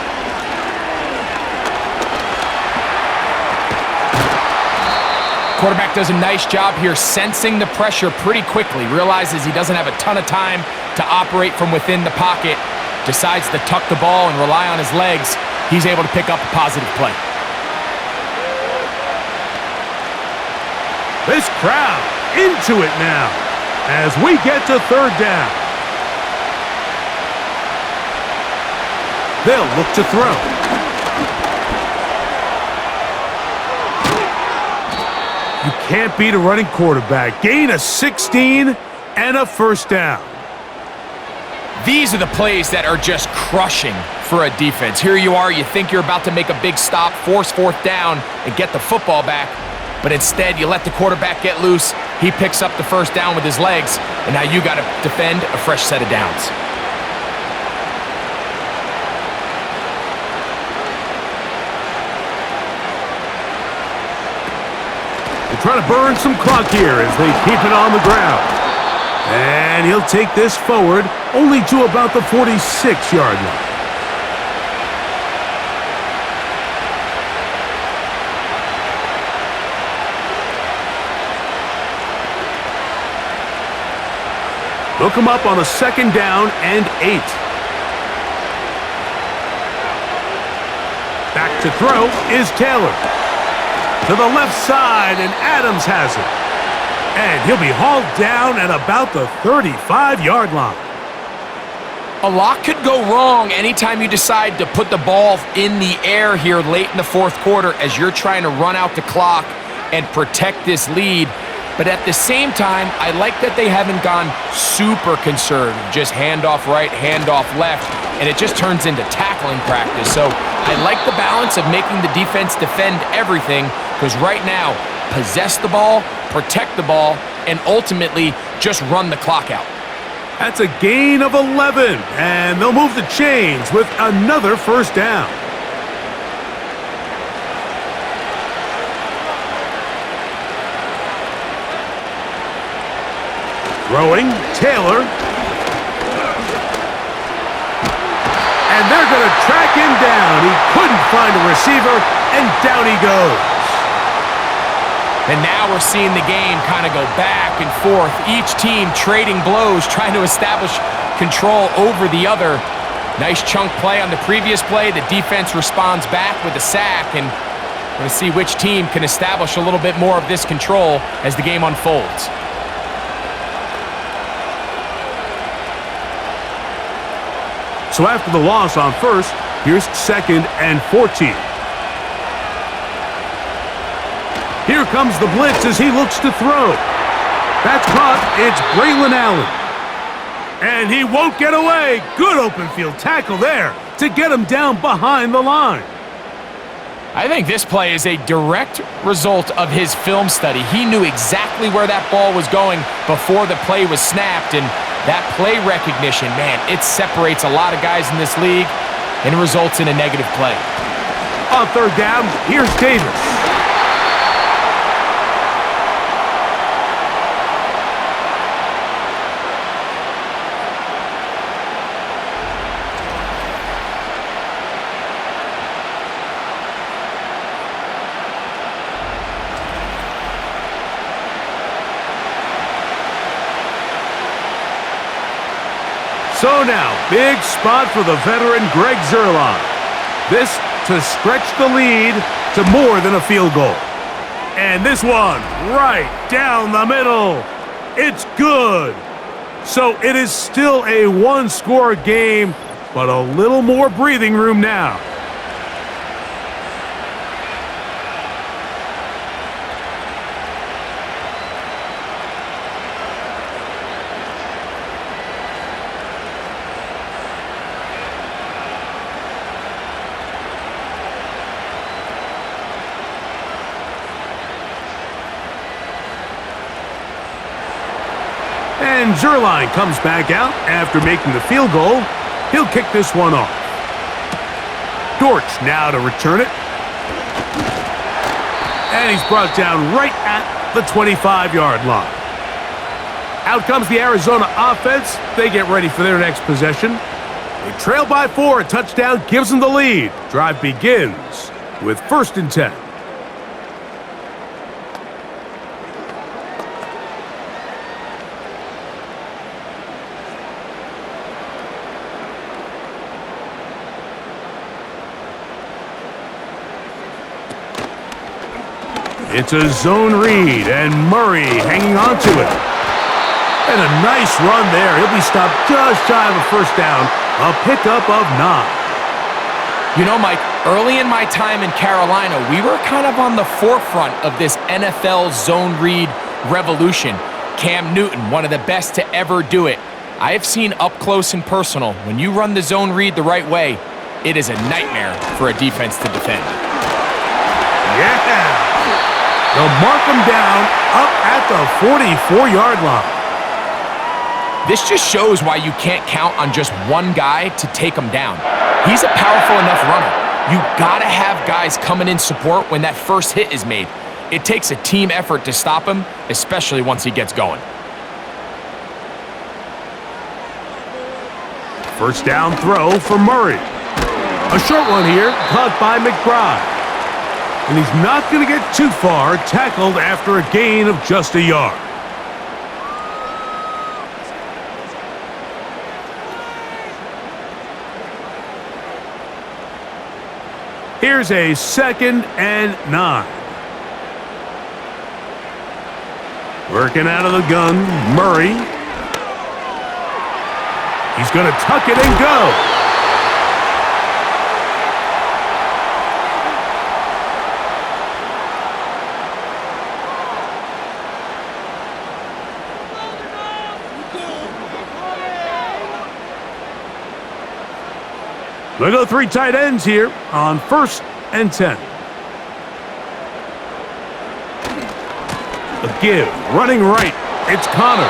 Quarterback does a nice job here sensing the pressure pretty quickly. Realizes he doesn't have a ton of time to operate from within the pocket. Decides to tuck the ball and rely on his legs. He's able to pick up a positive play. This crowd into it now as we get to third down. They'll look to throw. You can't beat a running quarterback. Gain of 16 and a first down. These are the plays that are just crushing for a defense. Here you are, you think you're about to make a big stop, force fourth down, and get the football back. But instead, you let the quarterback get loose. He picks up the first down with his legs, and now you got to defend a fresh set of downs. Trying to burn some clock here as they keep it on the ground. And he'll take this forward only to about the 46-yard line. Look him up on a second down and 8. Back to throw is Taylor. To the left side, and Adams has it. And he'll be hauled down at about the 35-yard line. A lot could go wrong anytime you decide to put the ball in the air here late in the fourth quarter as you're trying to run out the clock and protect this lead. But at the same time, I like that they haven't gone super conservative, just handoff right, handoff left, and it just turns into tackling practice. So I like the balance of making the defense defend everything, because right now, possess the ball, protect the ball, and ultimately just run the clock out. That's a gain of 11, and they'll move the chains with another first down. Throwing, Taylor. And they're going to track him down. He couldn't find a receiver, and down he goes. And now we're seeing the game kind of go back and forth. Each team trading blows, trying to establish control over the other. Nice chunk play on the previous play. The defense responds back with a sack, and we're going to see which team can establish a little bit more of this control as the game unfolds. So after the loss on first, here's second and 14. Here comes the blitz as he looks to throw. That's caught. It's Braylon Allen. And he won't get away. Good open field tackle there to get him down behind the line. I think this play is a direct result of his film study. He knew exactly where that ball was going before the play was snapped, and that play recognition, man, it separates a lot of guys in this league and results in a negative play. On third down, here's Davis. So now, big spot for the veteran Greg Zuerlein. This to stretch the lead to more than a field goal. And this one, right down the middle. It's good. So it is still a one-score game, but a little more breathing room now. Greg Zuerlein comes back out after making the field goal. He'll kick this one off. Dortch now to return it. And he's brought down right at the 25-yard line. Out comes the Arizona offense. They get ready for their next possession. They trail by 4. A touchdown gives them the lead. Drive begins with 1st and 10. It's a zone read, and Murray hanging on to it. And a nice run there. He'll be stopped just shy of a 1st down. A pickup of 9. You know, Mike, early in my time in Carolina, we were kind of on the forefront of this NFL zone read revolution. Cam Newton, one of the best to ever do it. I have seen up close and personal, when you run the zone read the right way, it is a nightmare for a defense to defend. Yeah! They'll mark him down up at the 44-yard line. This just shows why you can't count on just one guy to take him down. He's a powerful enough runner. You gotta have guys coming in support when that first hit is made. It takes a team effort to stop him, especially once he gets going. 1st down throw for Murray. A short one here, caught by McBride. And he's not going to get too far, tackled after a gain of just a yard. Here's a 2nd and 9. Working out of the gun, Murray. He's going to tuck it and go. They'll go 3 tight ends here on 1st and 10. A give, running right. It's Connor.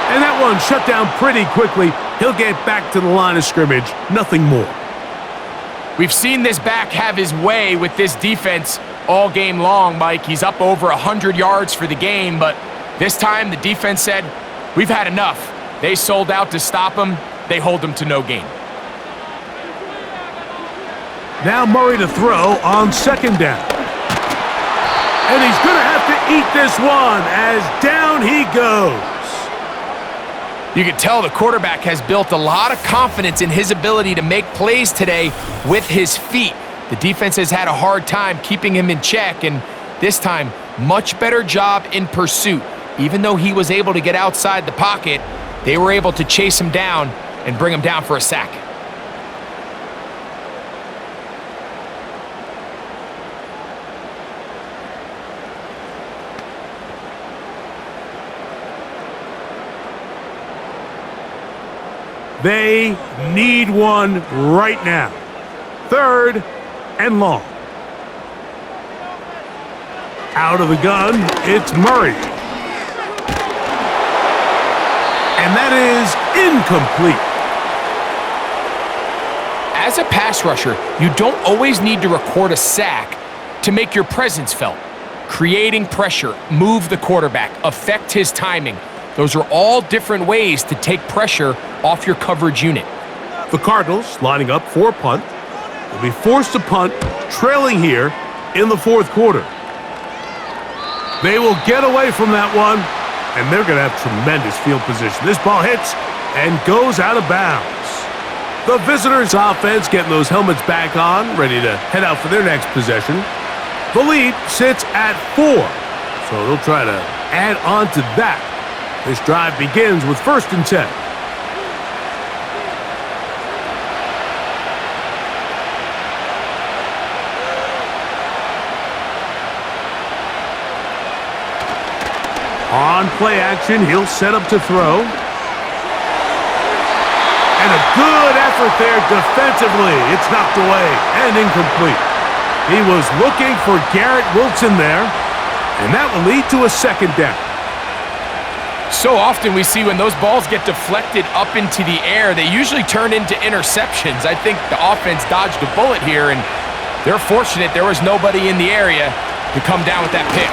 And that one shut down pretty quickly. He'll get back to the line of scrimmage. Nothing more. We've seen this back have his way with this defense all game long, Mike. He's up over 100 yards for the game, but this time the defense said, we've had enough. They sold out to stop him. They hold him to no gain. Now Murray to throw on 2nd down. And he's going to have to eat this one as down he goes. You can tell the quarterback has built a lot of confidence in his ability to make plays today with his feet. The defense has had a hard time keeping him in check, and this time, much better job in pursuit. Even though he was able to get outside the pocket, they were able to chase him down and bring him down for a sack. They need one right now. 3rd and long. Out of the gun, it's Murray. And that is incomplete. As a pass rusher, you don't always need to record a sack to make your presence felt. Creating pressure, move the quarterback, affect his timing. Those are all different ways to take pressure off your coverage unit. The Cardinals lining up for a punt. Will be forced to punt, trailing here in the 4th quarter. They will get away from that one, and they're going to have tremendous field position. This ball hits and goes out of bounds. The visitors' offense getting those helmets back on, ready to head out for their next possession. The lead sits at 4, so they'll try to add on to that. This drive begins with 1st and 10. On play action, he'll set up to throw. And a good effort there defensively. It's knocked away and incomplete. He was looking for Garrett Wilson there, and that will lead to a 2nd down. So often we see when those balls get deflected up into the air, they usually turn into interceptions. I think the offense dodged a bullet here, and they're fortunate there was nobody in the area to come down with that pick.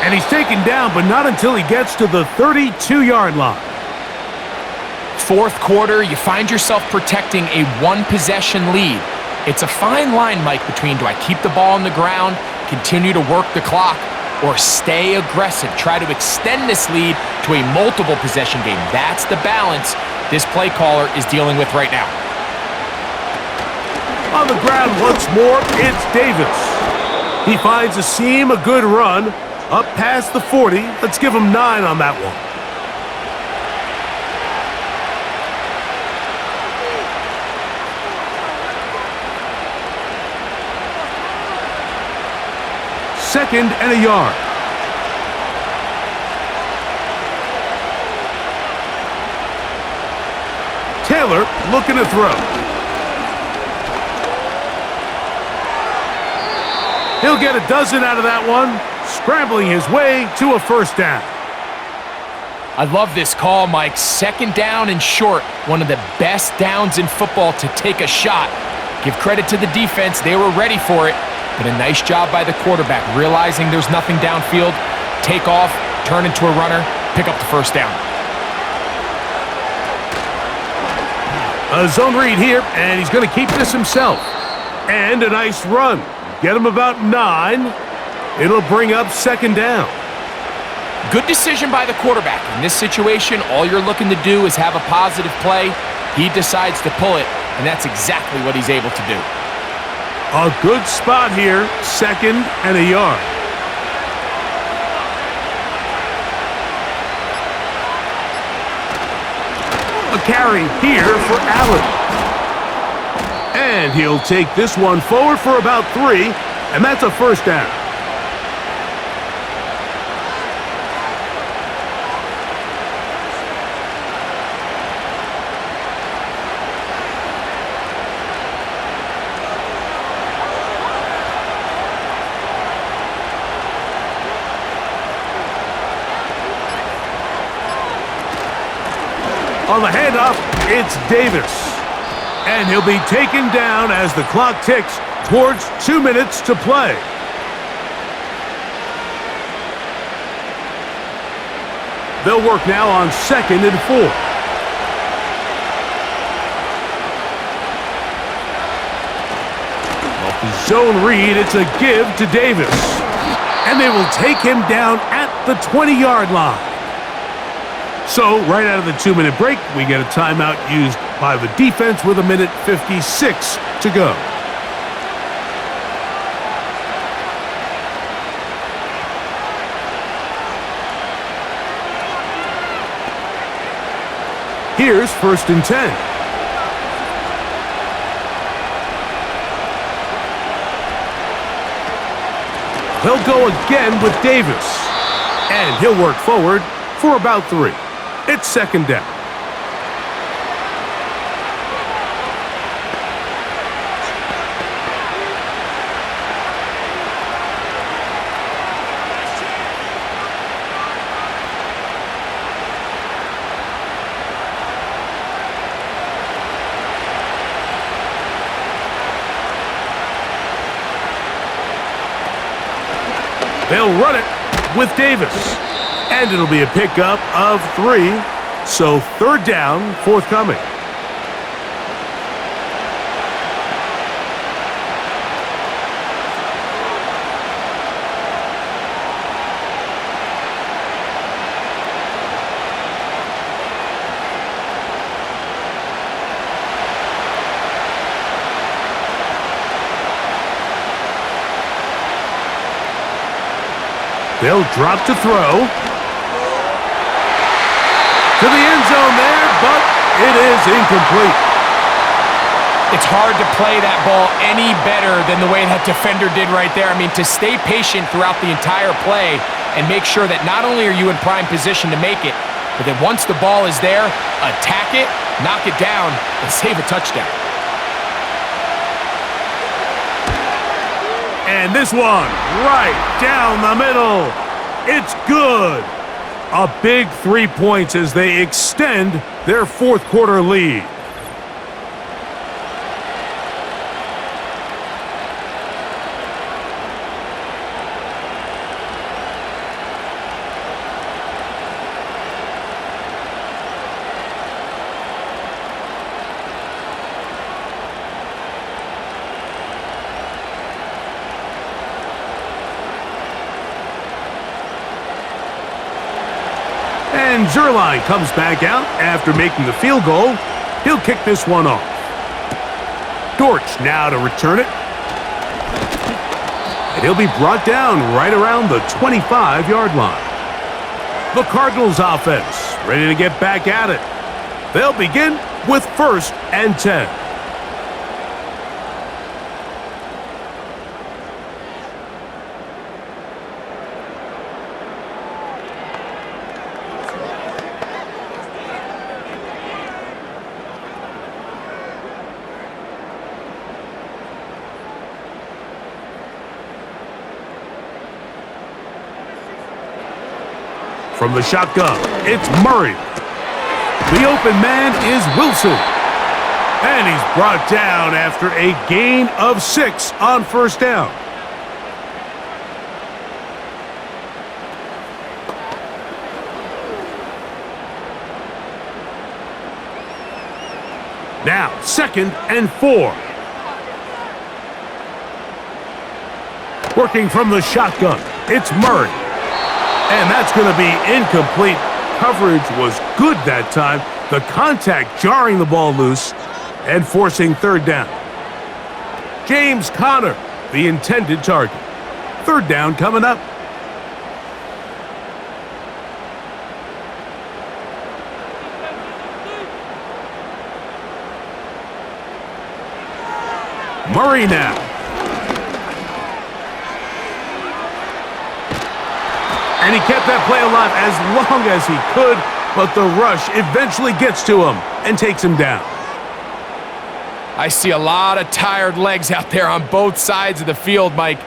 And he's taken down, but not until he gets to the 32-yard line. Fourth quarter, you find yourself protecting a one-possession lead. It's a fine line, Mike, between do I keep the ball on the ground, continue to work the clock, or stay aggressive, try to extend this lead to a multiple possession game. That's the balance this play caller is dealing with right now. On the ground once more, it's Davis. He finds a seam, a good run, up past the 40. Let's give him 9 on that one. Second and a yard. Taylor looking to throw. He'll get a dozen out of that one, scrambling his way to a first down. I love this call, Mike. Second down and short. One of the best downs in football to take a shot. Give credit to the defense. They were ready for it. But a nice job by the quarterback, realizing there's nothing downfield, take off, turn into a runner, pick up the first down. A zone read here, and he's going to keep this himself. And a nice run. Get him about 9. It'll bring up second down. Good decision by the quarterback. In this situation, all you're looking to do is have a positive play. He decides to pull it, and that's exactly what he's able to do. A good spot here, second and a yard. A carry here for Allen. And he'll take this one forward for about 3, and that's a first down. On the handoff, it's Davis. And he'll be taken down as the clock ticks towards 2 minutes to play. They'll work now on second and 4. Off the zone read, it's a give to Davis. And they will take him down at the 20-yard line. So, right out of the 2-minute break, we get a timeout used by the defense with 1:56 to go. Here's first and 10. He'll go again with Davis. And he'll work forward for about 3. It's second down. They'll run it with Davis. And it'll be a pickup of 3. So third down forthcoming. They'll drop to throw. To the end zone there, but it is incomplete. It's hard to play that ball any better than the way that defender did right there. I mean, to stay patient throughout the entire play and make sure that not only are you in prime position to make it, but that once the ball is there, attack it, knock it down, and save a touchdown. And this one, right down the middle. It's good. A big 3 points as they extend their fourth quarter lead. And Zerline comes back out after making the field goal. He'll kick this one off. Dortch now to return it. And he'll be brought down right around the 25-yard line. The Cardinals offense ready to get back at it. They'll begin with 1st and 10. From the shotgun, it's Murray. The open man is Wilson. And he's brought down after a gain of 6 on 1st down. Now, 2nd and 4. Working from the shotgun, it's Murray. And that's going to be incomplete. Coverage was good that time. The contact jarring the ball loose and forcing 3rd down. James Conner, the intended target. 3rd down coming up. Murray now. And he kept that play alive as long as he could, but the rush eventually gets to him and takes him down. I see a lot of tired legs out there on both sides of the field, Mike.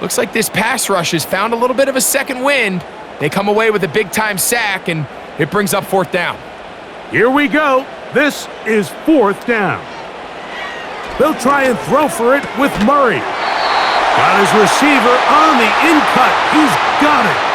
Looks like this pass rush has found a little bit of a second wind. They come away with a big-time sack, and it brings up 4th down. Here we go. This is 4th down. They'll try and throw for it with Murray. Got his receiver on the in-cut. He's got it.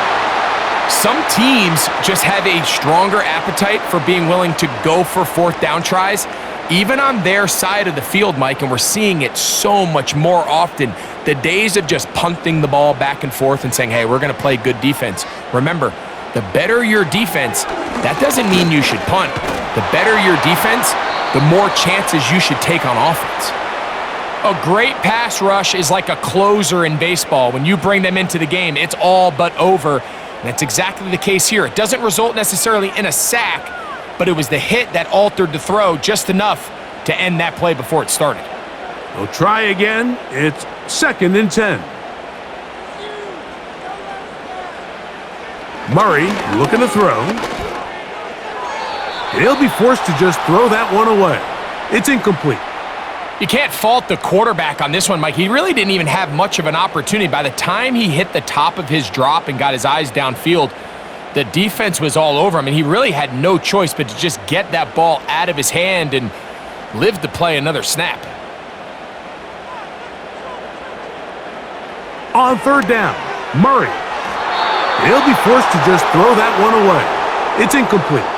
Some teams just have a stronger appetite for being willing to go for 4th down tries, even on their side of the field, Mike, and we're seeing it so much more often. The days of just punting the ball back and forth and saying, hey, we're going to play good defense. Remember, the better your defense, that doesn't mean you should punt. The better your defense, the more chances you should take on offense. A great pass rush is like a closer in baseball. When you bring them into the game, it's all but over. And that's exactly the case here. It doesn't result necessarily in a sack, but it was the hit that altered the throw just enough to end that play before it started. They'll try again. It's 2nd and 10. Murray looking to throw. He'll be forced to just throw that one away. It's incomplete. You can't fault the quarterback on this one, Mike. He really didn't even have much of an opportunity. By the time he hit the top of his drop and got his eyes downfield, the defense was all over him, and he really had no choice but to just get that ball out of his hand and live to play another snap. On 3rd down, Murray. He'll be forced to just throw that one away. It's incomplete.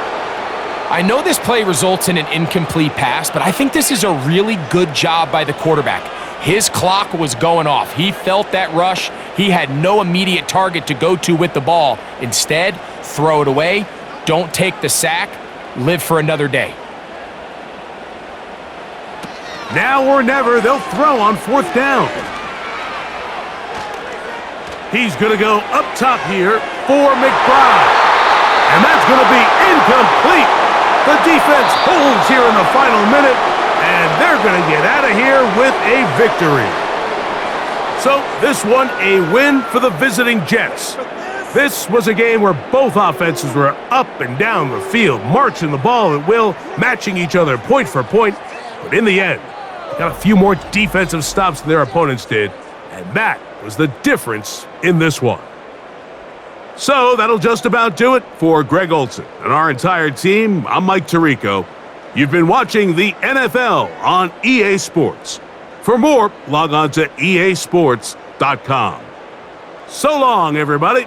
I know this play results in an incomplete pass, but I think this is a really good job by the quarterback. His clock was going off. He felt that rush. He had no immediate target to go to with the ball. Instead, throw it away. Don't take the sack. Live for another day. Now or never, they'll throw on 4th down. He's going to go up top here for McBride. And that's going to be incomplete. The defense holds here in the final minute, and they're going to get out of here with a victory. So this one, a win for the visiting Jets. This was a game where both offenses were up and down the field, marching the ball at will, matching each other point for point. But in the end, they got a few more defensive stops than their opponents did, and that was the difference in this one. So that'll just about do it for Greg Olson and our entire team. I'm Mike Tirico. You've been watching the NFL on EA Sports. For more, log on to easports.com. So long, everybody.